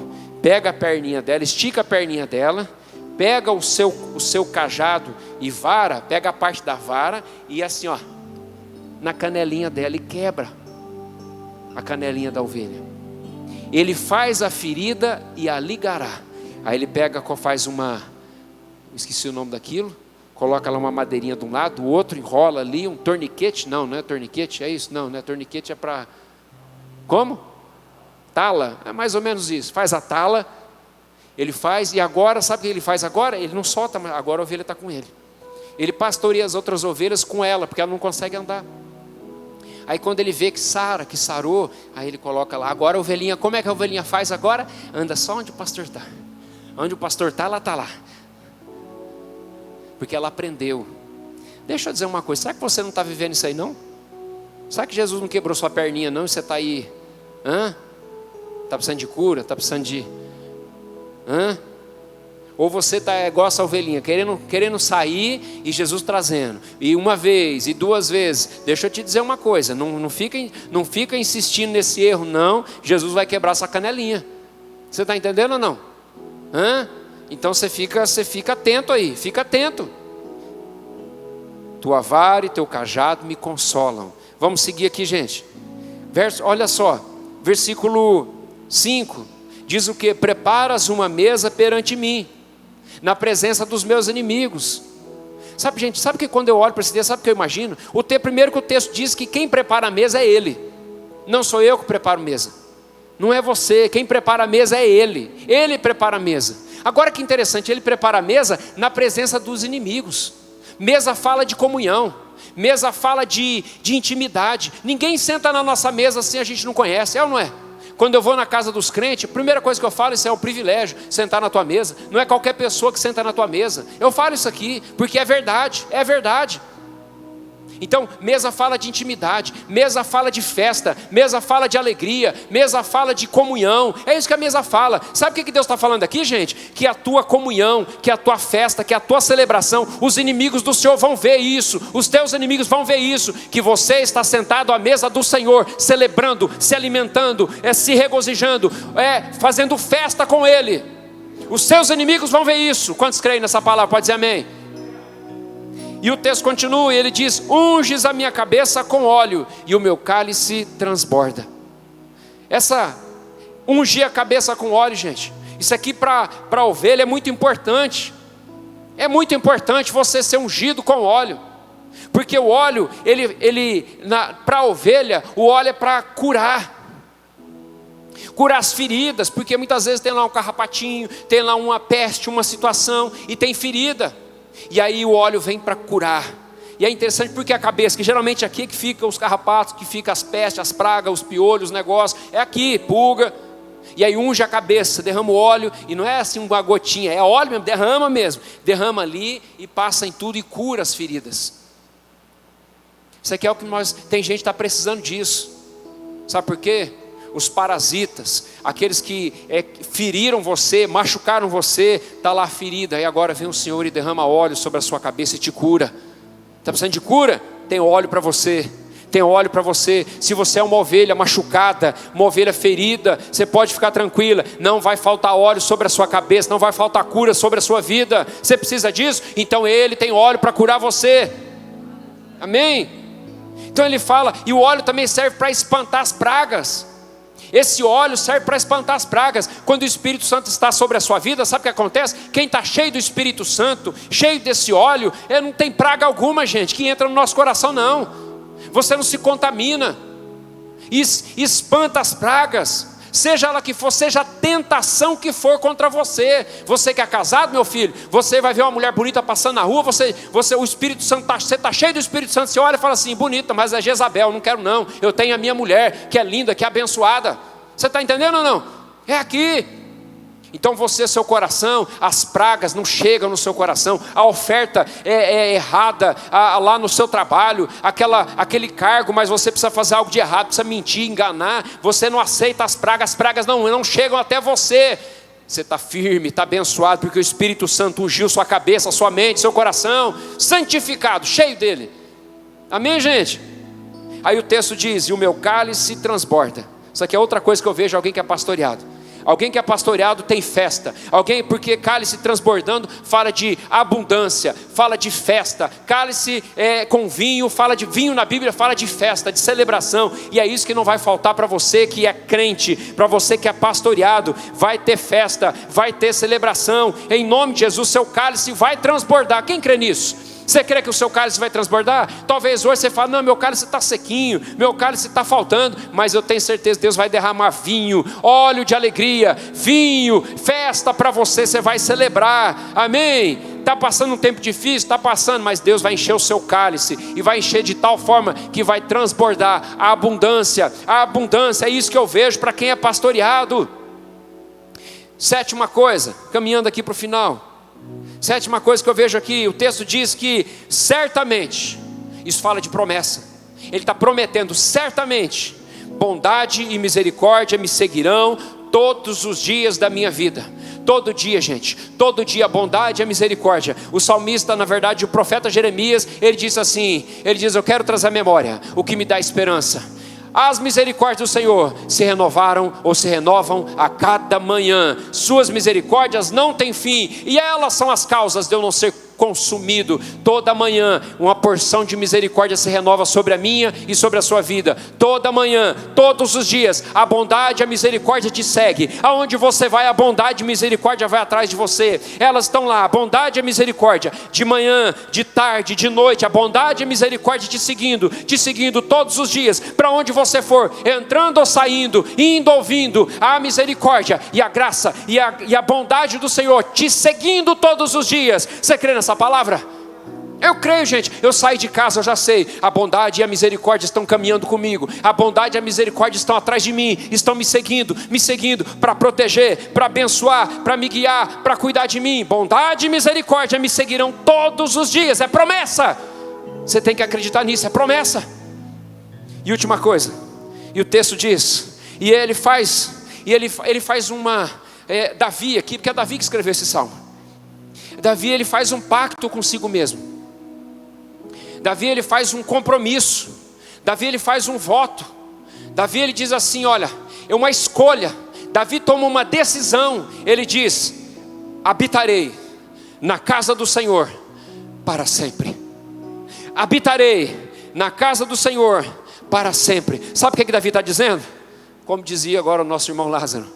pega a perninha dela, estica a perninha dela, pega o seu cajado e vara, pega a parte da vara, e assim na canelinha dela, e quebra a canelinha da ovelha. Ele faz a ferida e a ligará. Aí ele faz esqueci o nome daquilo, coloca lá uma madeirinha de um lado, do outro, enrola ali, um torniquete. Não é torniquete, é isso? Não é torniquete, é para... Como? Tala, é mais ou menos isso. Faz a tala, ele faz, e agora, sabe o que ele faz agora? Ele não solta, mas agora a ovelha está com ele. Ele pastoreia as outras ovelhas com ela, porque ela não consegue andar. Aí quando ele vê que sarou, aí ele coloca lá. Agora a ovelhinha, como é que a ovelhinha faz agora? Anda só onde o pastor está. Onde o pastor está, ela está lá. Porque ela aprendeu. Deixa eu dizer uma coisa, será que você não está vivendo isso aí não? Será que Jesus não quebrou sua perninha não? E você está aí, está precisando de cura, está precisando de... Ou você está igual essa ovelhinha, querendo sair, e Jesus trazendo, e uma vez, e duas vezes. Deixa eu te dizer uma coisa, não fica insistindo nesse erro não. Jesus vai quebrar essa canelinha. Você está entendendo ou não? Então você fica atento aí, fica atento. Tua vara e teu cajado me consolam. Vamos seguir aqui, gente. Olha só, versículo 5, diz o que? Preparas uma mesa perante mim, na presença dos meus inimigos. Sabe, gente, sabe que quando eu olho para esse texto, sabe o que eu imagino? Primeiro que o texto diz que quem prepara a mesa é Ele. Não sou eu que preparo a mesa. Não é você, quem prepara a mesa é Ele. Ele prepara a mesa. Agora que interessante, Ele prepara a mesa na presença dos inimigos. Mesa fala de comunhão. Mesa fala de intimidade. Ninguém senta na nossa mesa assim, a gente não conhece, é ou não é? Quando eu vou na casa dos crentes, a primeira coisa que eu falo, isso é um privilégio, sentar na tua mesa. Não é qualquer pessoa que senta na tua mesa. Eu falo isso aqui, porque é verdade, é verdade. Então, mesa fala de intimidade, mesa fala de festa, mesa fala de alegria, mesa fala de comunhão. É isso que a mesa fala. Sabe o que Deus está falando aqui, gente? Que a tua comunhão, que a tua festa, que a tua celebração, os inimigos do Senhor vão ver isso, os teus inimigos vão ver isso, que você está sentado à mesa do Senhor, celebrando, se alimentando, se regozijando, fazendo festa com Ele. Os seus inimigos vão ver isso. Quantos creem nessa palavra? Pode dizer amém. E o texto continua, e ele diz: unges a minha cabeça com óleo, e o meu cálice transborda. Ungir a cabeça com óleo, gente, isso aqui para a ovelha é muito importante. É muito importante você ser ungido com óleo. Porque o óleo, para a ovelha, o óleo é para curar as feridas, porque muitas vezes tem lá um carrapatinho, tem lá uma peste, uma situação, e tem ferida. E aí o óleo vem para curar. E é interessante porque a cabeça, que geralmente aqui é que fica os carrapatos, que fica as pestes, as pragas, os piolhos, os negócios, é aqui, pulga. E aí unge a cabeça, derrama o óleo, e não é assim uma gotinha, é óleo mesmo, derrama ali e passa em tudo e cura as feridas. Isso aqui é o que tem gente que está precisando disso. Sabe por quê? Os parasitas, aqueles que feriram você, machucaram você, está lá ferida, e agora vem o Senhor e derrama óleo sobre a sua cabeça e te cura. Está precisando de cura? Tem óleo para você. Tem óleo para você. Se você é uma ovelha machucada, uma ovelha ferida, você pode ficar tranquila, não vai faltar óleo sobre a sua cabeça, não vai faltar cura sobre a sua vida. Você precisa disso? Então Ele tem óleo para curar você. Amém? Então Ele fala, e o óleo também serve para espantar as pragas. Esse óleo serve para espantar as pragas. Quando o Espírito Santo está sobre a sua vida, sabe o que acontece? Quem está cheio do Espírito Santo, cheio desse óleo, não tem praga alguma, gente, que entra no nosso coração, não. Você não se contamina, espanta as pragas, seja ela que for, seja a tentação que for contra você. Você que é casado, meu filho, você vai ver uma mulher bonita passando na rua, o Espírito Santo, você está cheio do Espírito Santo, você olha e fala assim: bonita, mas é Jezabel, não quero não, eu tenho a minha mulher, que é linda, que é abençoada. Você está entendendo ou não? É aqui. Então você, seu coração, as pragas não chegam no seu coração, a oferta é errada lá no seu trabalho, aquele cargo, mas você precisa fazer algo de errado, precisa mentir, enganar, você não aceita as pragas não chegam até você. Você está firme, está abençoado, porque o Espírito Santo ungiu sua cabeça, sua mente, seu coração, santificado, cheio dele. Amém, gente? Aí o texto diz: e o meu cálice transborda. Isso aqui é outra coisa que eu vejo alguém que é pastoreado. Alguém que é pastoreado tem festa. Porque cálice transbordando fala de abundância, fala de festa. Cálice com vinho, fala de vinho na Bíblia, fala de festa, de celebração. E é isso que não vai faltar para você que é crente, para você que é pastoreado. Vai ter festa, vai ter celebração. Em nome de Jesus, seu cálice vai transbordar. Quem crê nisso? Você crê que o seu cálice vai transbordar? Talvez hoje você fale: não, meu cálice está sequinho, meu cálice está faltando. Mas eu tenho certeza que Deus vai derramar vinho, óleo de alegria, vinho, festa para você, você vai celebrar. Amém? Está passando um tempo difícil? Está passando, mas Deus vai encher o seu cálice, e vai encher de tal forma que vai transbordar a abundância. A abundância, é isso que eu vejo para quem é pastoreado. Sétima coisa, caminhando aqui para o final. Sétima coisa que eu vejo aqui, o texto diz que certamente, isso fala de promessa, ele está prometendo: certamente, bondade e misericórdia me seguirão todos os dias da minha vida. Todo dia, gente, todo dia, bondade e misericórdia. O salmista, na verdade, o profeta Jeremias, ele diz assim, eu quero trazer à memória o que me dá esperança. As misericórdias do Senhor se renovaram ou se renovam a cada manhã. Suas misericórdias não têm fim, e elas são as causas de eu não ser consumido. Toda manhã uma porção de misericórdia se renova sobre a minha e sobre a sua vida. Toda manhã, todos os dias, a bondade e a misericórdia te segue. Aonde você vai, a bondade e a misericórdia vai atrás de você. Elas estão lá, a bondade e a misericórdia, de manhã, de tarde, de noite, a bondade e a misericórdia te seguindo todos os dias. Para onde você for, entrando ou saindo, indo ou vindo, a misericórdia e a graça e a bondade do Senhor te seguindo todos os dias. Você crê nessa palavra? Eu creio, gente. Eu saí de casa, eu já sei, a bondade e a misericórdia estão caminhando comigo, a bondade e a misericórdia estão atrás de mim, estão me seguindo para proteger, para abençoar, para me guiar, para cuidar de mim. Bondade e misericórdia me seguirão todos os dias. É promessa. Você tem que acreditar nisso, é promessa. E última coisa, e o texto diz, e ele faz uma, Davi aqui, porque é Davi que escreveu esse salmo. Davi, ele faz um pacto consigo mesmo. Davi, ele faz um compromisso. Davi, ele faz um voto. Davi, ele diz assim, olha, é uma escolha. Davi toma uma decisão. Ele diz: habitarei na casa do Senhor para sempre. Habitarei na casa do Senhor para sempre. Sabe o que Davi está dizendo? Como dizia agora o nosso irmão Lázaro: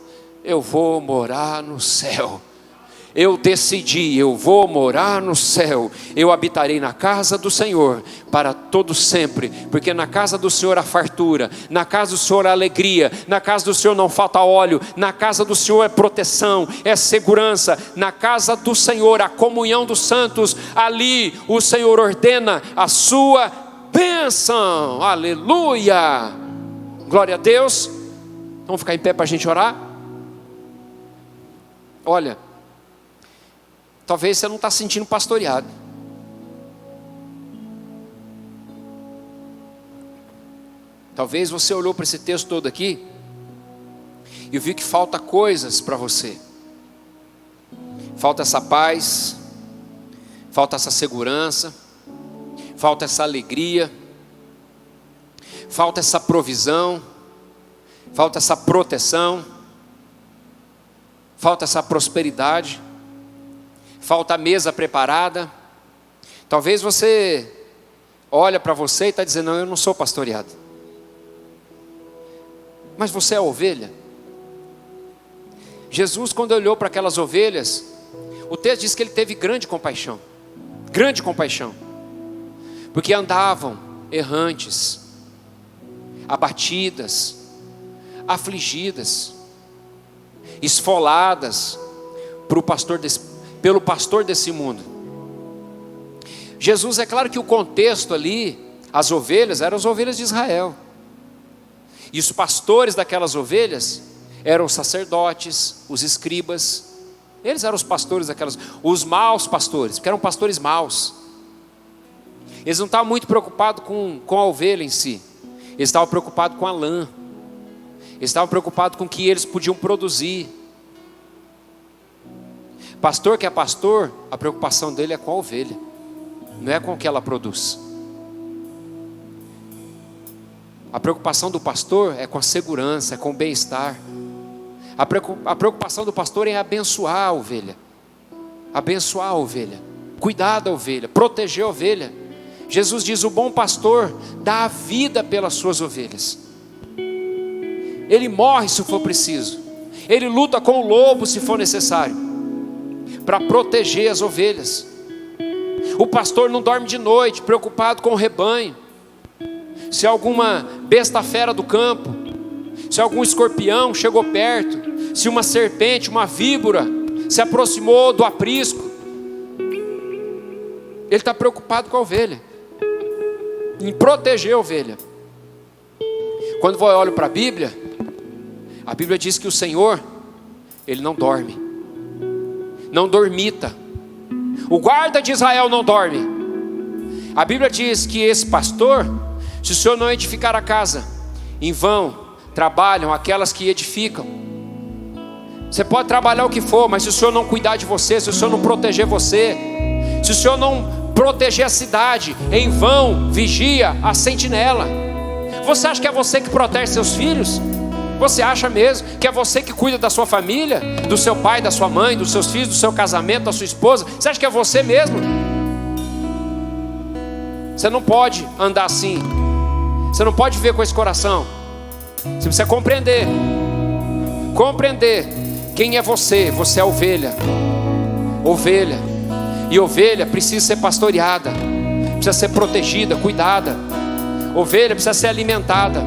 eu vou morar no céu. Eu decidi, eu vou morar no céu. Eu habitarei na casa do Senhor para todo sempre, porque na casa do Senhor há fartura, na casa do Senhor há alegria, na casa do Senhor não falta óleo, na casa do Senhor é proteção, é segurança, na casa do Senhor a comunhão dos santos, ali o Senhor ordena a sua bênção. Aleluia, glória a Deus. Vamos ficar em pé para a gente orar? Olha, talvez você não está se sentindo pastoreado. Talvez você olhou para esse texto todo aqui e viu que falta coisas para você. Falta essa paz, falta essa segurança, falta essa alegria, falta essa provisão, falta essa proteção, falta essa prosperidade, falta a mesa preparada. Talvez você olha para você e está dizendo: não, eu não sou pastoreado. Mas você é ovelha? Jesus, quando olhou para aquelas ovelhas, o texto diz que ele teve grande compaixão, porque andavam errantes, abatidas, afligidas, esfoladas pelo pastor desse mundo. Jesus, é claro que o contexto ali, as ovelhas eram as ovelhas de Israel, e os pastores daquelas ovelhas eram os sacerdotes, os escribas. Eles eram os pastores daquelas, os maus pastores, porque eram pastores maus. Eles não estavam muito preocupados com a ovelha em si, eles estavam preocupados com a lã, eles estavam preocupados com o que eles podiam produzir. Pastor que é pastor, a preocupação dele é com a ovelha, não é com o que ela produz. A preocupação do pastor é com a segurança, é com o bem-estar. A preocupação do pastor é abençoar a ovelha, cuidar da ovelha, proteger a ovelha. Jesus diz: o bom pastor dá a vida pelas suas ovelhas. Ele morre se for preciso, ele luta com o lobo se for necessário, para proteger as ovelhas. O pastor não dorme de noite, preocupado com o rebanho. Se alguma besta fera do campo, se algum escorpião chegou perto, se uma serpente, uma víbora se aproximou do aprisco, ele está preocupado com a ovelha, em proteger a ovelha. Quando eu olho para a Bíblia diz que o Senhor, Ele não dorme, não dormita. O guarda de Israel não dorme. A Bíblia diz que esse pastor, se o Senhor não edificar a casa, em vão trabalham aquelas que edificam. Você pode trabalhar o que for, mas se o Senhor não cuidar de você, se o Senhor não proteger você, se o Senhor não proteger a cidade, em vão vigia a sentinela. Você acha que é você que protege seus filhos? Você acha mesmo que é você que cuida da sua família, do seu pai, da sua mãe, dos seus filhos, do seu casamento, da sua esposa? Você acha que é você mesmo? Você não pode andar assim, você não pode viver com esse coração. Você precisa compreender quem é você. Você é ovelha, e ovelha precisa ser pastoreada, precisa ser protegida, cuidada. Ovelha precisa ser alimentada,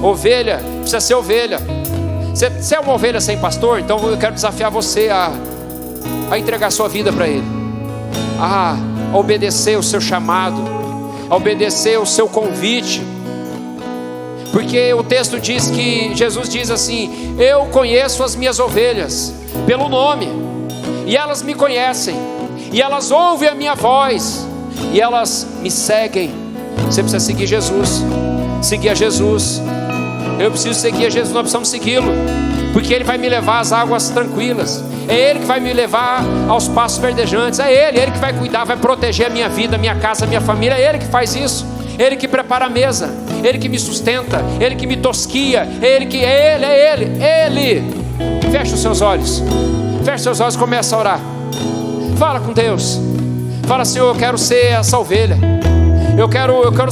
ovelha precisa ser ovelha. Você é uma ovelha sem pastor? Então eu quero desafiar você a entregar sua vida para Ele, a obedecer o seu chamado, a obedecer o seu convite. Porque o texto diz que Jesus diz assim: eu conheço as minhas ovelhas pelo nome, e elas me conhecem, e elas ouvem a minha voz, e elas me seguem. Você precisa seguir Jesus, seguir a Jesus. Eu preciso seguir a Jesus, nós precisamos segui-lo, porque Ele vai me levar às águas tranquilas, é Ele que vai me levar aos pastos verdejantes, é Ele que vai cuidar, vai proteger a minha vida, a minha casa, a minha família, é Ele que faz isso. Ele que prepara a mesa, Ele que me sustenta, Ele que me tosquia, Ele. Fecha os seus olhos, começa a orar. Fala com Deus, fala: Senhor, eu quero ser essa ovelha. Eu quero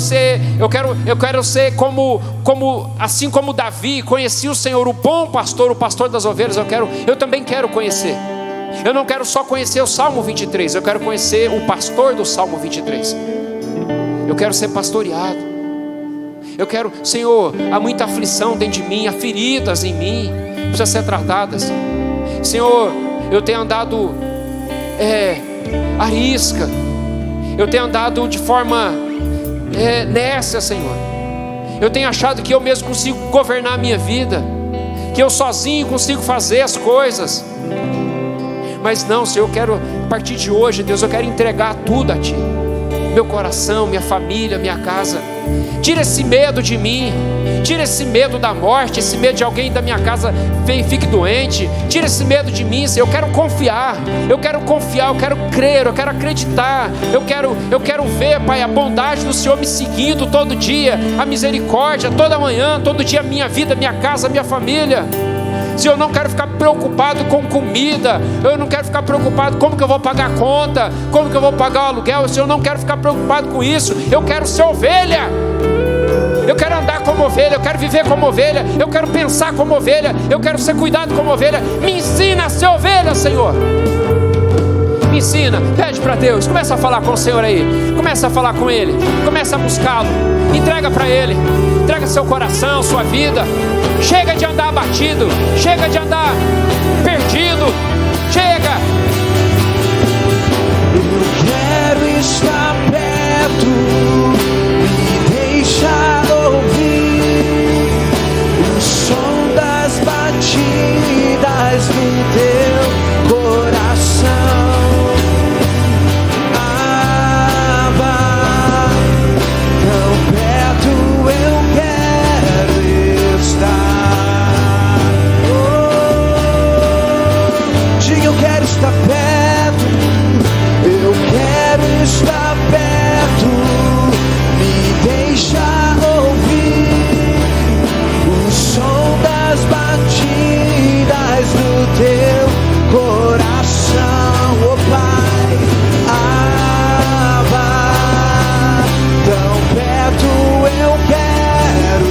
ser assim como Davi conhecia o Senhor, o bom pastor, o pastor das ovelhas. Eu também quero conhecer. Eu não quero só conhecer o Salmo 23, eu quero conhecer o pastor do Salmo 23. Eu quero ser pastoreado. Eu quero, Senhor, há muita aflição dentro de mim, há feridas em mim, precisam ser tratadas. Senhor, eu tenho andado arisca, eu tenho andado de forma nécia, Senhor. Eu tenho achado que eu mesmo consigo governar a minha vida, que eu sozinho consigo fazer as coisas. Mas não, Senhor, eu quero, a partir de hoje, Deus, eu quero entregar tudo a Ti. Meu coração, minha família, minha casa. Tira esse medo de mim, tira esse medo da morte, esse medo de alguém da minha casa fique doente. Tira esse medo de mim, Senhor. Eu quero confiar, eu quero crer, eu quero acreditar. Eu quero ver, Pai, a bondade do Senhor me seguindo todo dia, a misericórdia toda manhã, todo dia, minha vida, minha casa, minha família. Senhor, eu não quero ficar preocupado com comida, eu não quero ficar preocupado como que eu vou pagar a conta, como que eu vou pagar o aluguel. Senhor, eu não quero ficar preocupado com isso. Eu quero ser ovelha, eu quero andar como ovelha, eu quero viver como ovelha, eu quero pensar como ovelha, eu quero ser cuidado como ovelha. Me ensina a ser ovelha, Senhor. Me ensina, pede para Deus, começa a falar com o Senhor aí, começa a falar com Ele, começa a buscá-lo, entrega para Ele, entrega seu coração, sua vida. Chega de andar abatido, chega de andar perdido, chega. Eu quero estar perto, me deixa ouvir o som das batidas do teu coração. Estar perto, eu quero estar perto, me deixa ouvir o som das batidas do teu coração, oh Pai. Tão perto eu quero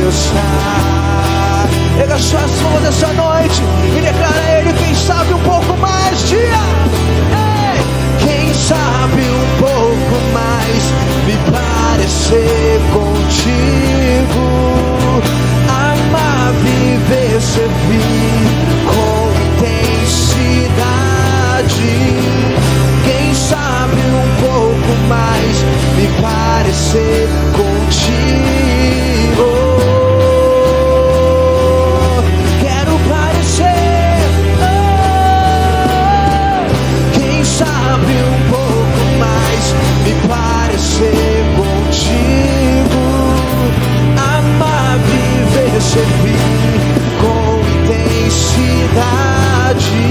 estar. Pega suas mãos essa noite e declara a Ele, quem sabe um pouco mais. Quem sabe um pouco mais me parecer contigo, amar, viver, servir com intensidade. Quem sabe um pouco mais me parecer contigo. Quero parecer. Sabe um pouco mais me parecer contigo, amar, viver, servir com intensidade.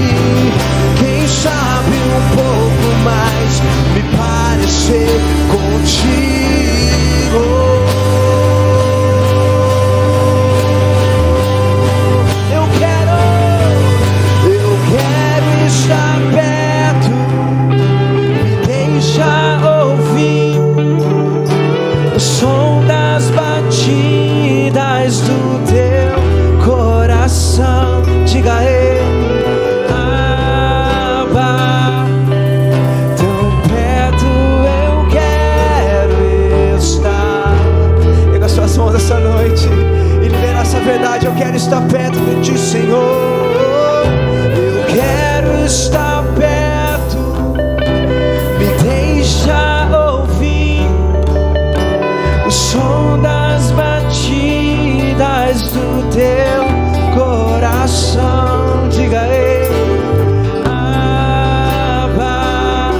Quem sabe um pouco mais me parecer contigo. Eu quero estar perto, deixa ouvir o som das batidas do teu coração. Diga a Ele, Abba, tão perto eu quero estar. Pega suas mãos essa noite e libera essa verdade. Eu quero estar perto de Ti, Senhor. Eu quero estar perto, deixa ouvir o som das batidas do teu coração. Diga a Ele, Abba,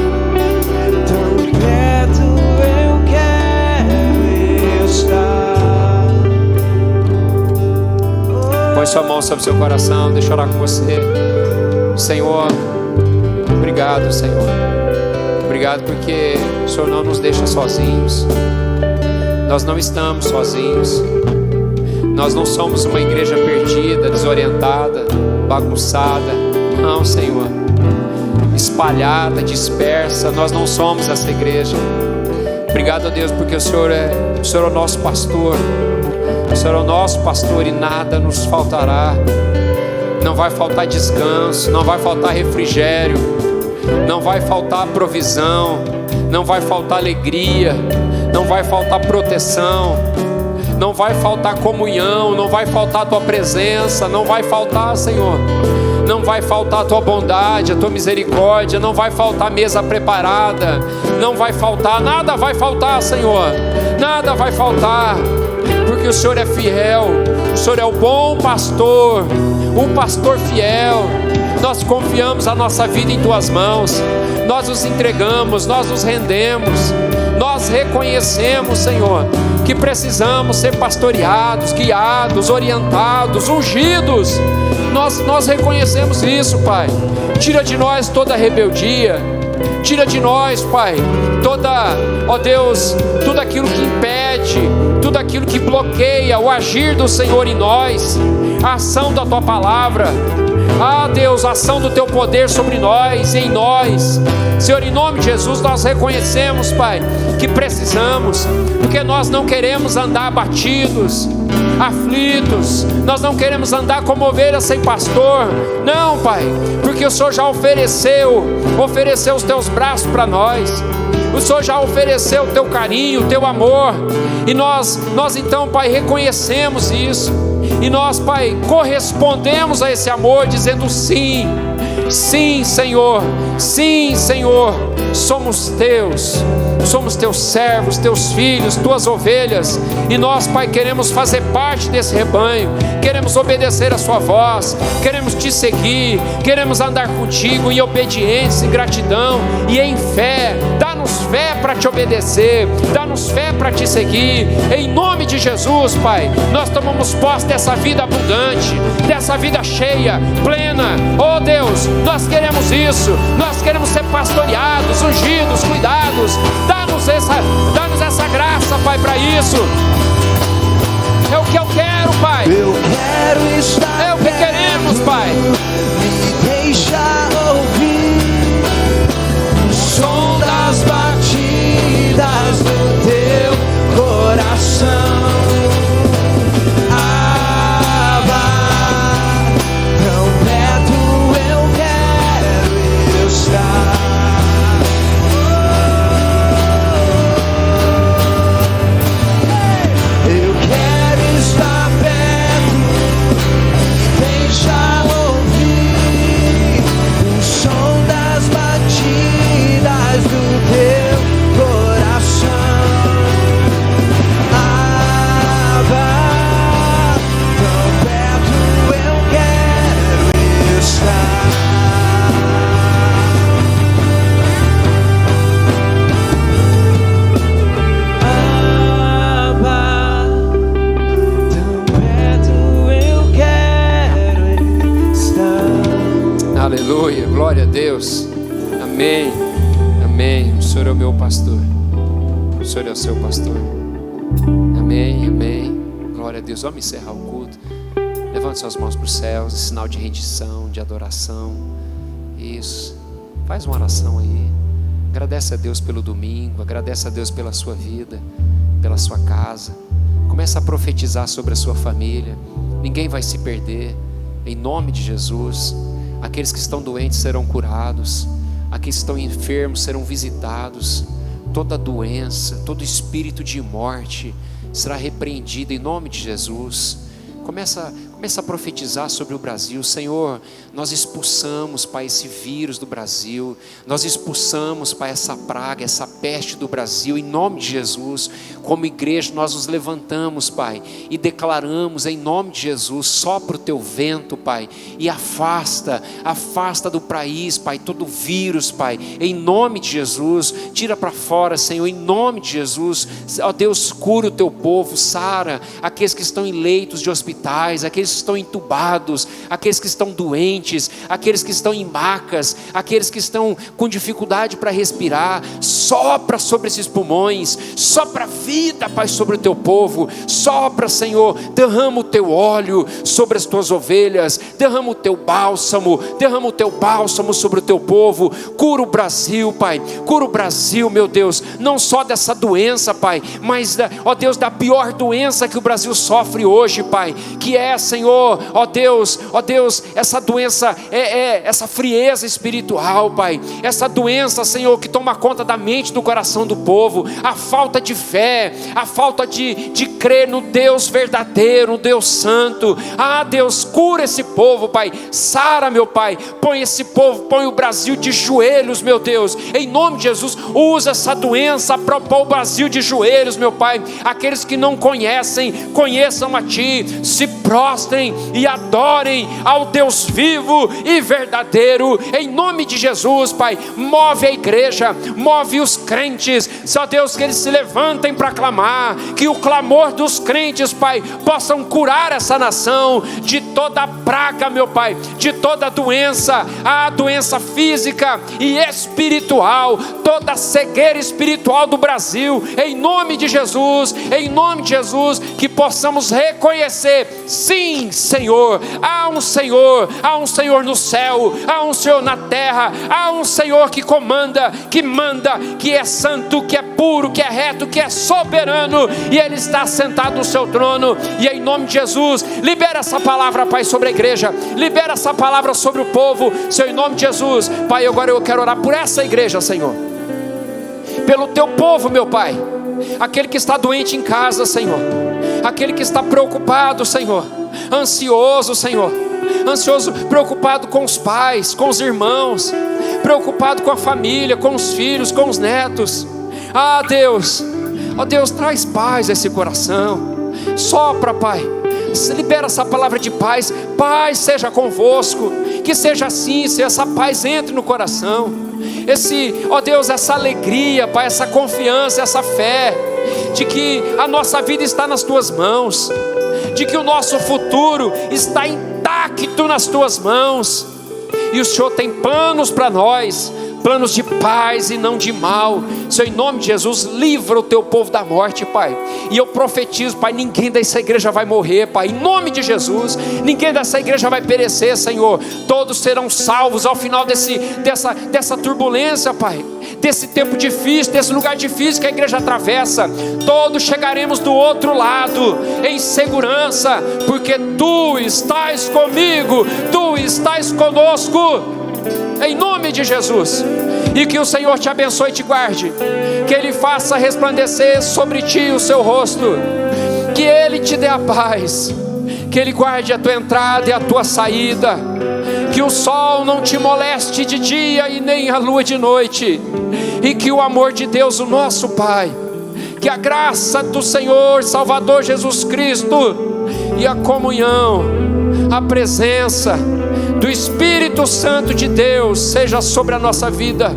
tão perto eu quero estar. Põe sua mão sobre seu coração, deixa eu orar com você. Senhor, obrigado, Senhor. Obrigado porque o Senhor não nos deixa sozinhos. Nós não estamos sozinhos. Nós não somos uma igreja perdida, desorientada, bagunçada. Não, Senhor. Espalhada, dispersa. Nós não somos essa igreja. Obrigado a Deus porque o Senhor é o nosso pastor. O Senhor é o nosso pastor e nada nos faltará. Não vai faltar descanso, não vai faltar refrigério, não vai faltar provisão, não vai faltar alegria, não vai faltar proteção, não vai faltar comunhão, não vai faltar a Tua presença, não vai faltar, Senhor, não vai faltar a Tua bondade, a Tua misericórdia, não vai faltar mesa preparada, não vai faltar, nada vai faltar, Senhor, nada vai faltar, porque o Senhor é fiel, o Senhor é o bom pastor, o pastor fiel. Nós confiamos a nossa vida em Tuas mãos, nós nos entregamos, nós nos rendemos, nós reconhecemos, Senhor, que precisamos ser pastoreados, guiados, orientados, ungidos. Nós reconhecemos isso, Pai. Tira de nós toda rebeldia, tira de nós, Pai, ó Deus, tudo aquilo que impede, tudo aquilo que bloqueia o agir do Senhor em nós, a ação da Tua palavra. Ah, Deus, a ação do Teu poder sobre nós, em nós. Senhor, em nome de Jesus, nós reconhecemos, Pai, que precisamos, porque nós não queremos andar abatidos, aflitos, nós não queremos andar como ovelhas sem pastor, não, Pai, porque o Senhor já ofereceu os Teus braços para nós, o Senhor já ofereceu o Teu carinho, o Teu amor, e nós então, Pai, reconhecemos isso, e nós, Pai, correspondemos a esse amor, dizendo sim, sim, Senhor, somos Teus servos, Teus filhos, Tuas ovelhas, e nós, Pai, queremos fazer parte desse rebanho, queremos obedecer a Sua voz, queremos Te seguir, queremos andar contigo em obediência, em gratidão e em fé. Dá-nos fé para Te obedecer, dá-nos fé para Te seguir, em nome de Jesus, Pai. Nós tomamos posse dessa vida abundante, dessa vida cheia, plena. Oh Deus, nós queremos isso, nós queremos ser pastoreados, ungidos, cuidados. Dá-nos essa graça, Pai, para isso. É o que eu quero, Pai. Eu quero estar. É o que queremos, Pai. Me deixa ouvir o som das batidas do Teu coração. Tão perto eu quero estar. Aleluia, glória a Deus, amém, amém. O Senhor é o meu pastor, o Senhor é o seu pastor, amém, amém, glória a Deus. Vamos encerrar o culto, levante suas mãos para os céus, em sinal de rendição, de adoração. Isso, faz uma oração aí, agradece a Deus pelo domingo, agradece a Deus pela sua vida, pela sua casa. Começa a profetizar sobre a sua família, ninguém vai se perder, em nome de Jesus. Aqueles que estão doentes serão curados, aqueles que estão enfermos serão visitados, toda doença, todo espírito de morte será repreendido em nome de Jesus. Começa a profetizar sobre o Brasil. Senhor, nós expulsamos, Pai, esse vírus do Brasil, nós expulsamos, Pai, essa praga, essa peste do Brasil, em nome de Jesus. Como igreja nós nos levantamos, Pai, e declaramos em nome de Jesus: sopra o Teu vento, Pai, e afasta do país, Pai, todo vírus, Pai, em nome de Jesus. Tira para fora, Senhor, em nome de Jesus. Ó Deus, cura o Teu povo, sara aqueles que estão em leitos de hospitais, aqueles que estão entubados, aqueles que estão doentes, aqueles que estão em macas, aqueles que estão com dificuldade para respirar. Sopra sobre esses pulmões, sopra vida, Pai, sobre o Teu povo. Sopra, Senhor, derrama o Teu óleo sobre as Tuas ovelhas, derrama o Teu bálsamo sobre o Teu povo. Cura o Brasil, Pai, cura o Brasil, meu Deus, não só dessa doença, Pai, mas ó Deus, da pior doença que o Brasil sofre hoje, Pai, que é, Senhor, ó Deus, essa doença, essa frieza espiritual, Pai, essa doença, Senhor, que toma conta da mente, do coração do povo, a falta de fé, a falta de crer no Deus verdadeiro, no Deus santo. Ah, Deus, cura esse povo, Pai, sara, meu Pai, põe esse povo, põe o Brasil de joelhos, meu Deus, em nome de Jesus. Usa essa doença para pôr o Brasil de joelhos, meu Pai. Aqueles que não conhecem, conheçam a Ti, se prostrem e adorem ao Deus vivo e verdadeiro, em nome de Jesus, Pai. Move a igreja, move os crentes, só Deus, que eles se levantem para clamar, que o clamor dos crentes, Pai, possam curar essa nação de toda praga, meu Pai, de toda doença, a doença física e espiritual, toda cegueira espiritual do Brasil, em nome de Jesus, que possamos reconhecer, sim, Sim, Senhor, há um Senhor no céu, há um Senhor na terra, há um Senhor que comanda, que manda, que é santo, que é puro, que é reto, que é soberano, e Ele está sentado no seu trono. E em nome de Jesus, libera essa palavra, Pai, sobre a igreja, libera essa palavra sobre o povo, Senhor, em nome de Jesus. Pai, agora eu quero orar por essa igreja, Senhor, pelo teu povo, meu Pai, aquele que está doente em casa, Senhor, aquele que está preocupado, Senhor, ansioso, Senhor, preocupado com os pais, com os irmãos, preocupado com a família, com os filhos, com os netos. Deus, Deus, traz paz a esse coração, sopra, Pai, libera essa palavra de paz. Paz seja convosco, que seja assim, se essa paz entre no coração, Deus, essa alegria, Pai, essa confiança, essa fé, de que a nossa vida está nas Tuas mãos, de que o nosso futuro está intacto nas Tuas mãos, e o Senhor tem planos para nós, planos de paz e não de mal. Senhor, em nome de Jesus, livra o teu povo da morte, Pai. E eu profetizo, Pai, ninguém dessa igreja vai morrer, Pai, em nome de Jesus. Ninguém dessa igreja vai perecer, Senhor. Todos serão salvos ao final dessa turbulência, Pai, desse tempo difícil, desse lugar difícil que a igreja atravessa. Todos chegaremos do outro lado em segurança, porque Tu estás comigo, Tu estás conosco, em nome de Jesus. E que o Senhor te abençoe e te guarde, que Ele faça resplandecer sobre ti o seu rosto, que Ele te dê a paz, que Ele guarde a tua entrada e a tua saída, que o sol não te moleste de dia e nem a lua de noite, e que o amor de Deus, o nosso Pai, que a graça do Senhor Salvador Jesus Cristo e a comunhão, a presença do Espírito Santo de Deus seja sobre a nossa vida,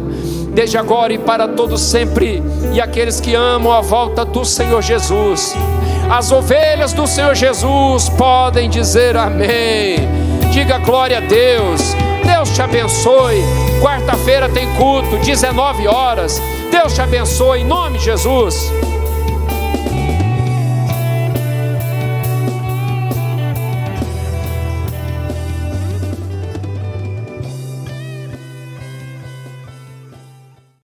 desde agora e para todo sempre. E aqueles que amam a volta do Senhor Jesus, as ovelhas do Senhor Jesus, podem dizer amém. Diga glória a Deus. Deus te abençoe. Quarta-feira tem culto, 19 horas. Deus te abençoe em nome de Jesus.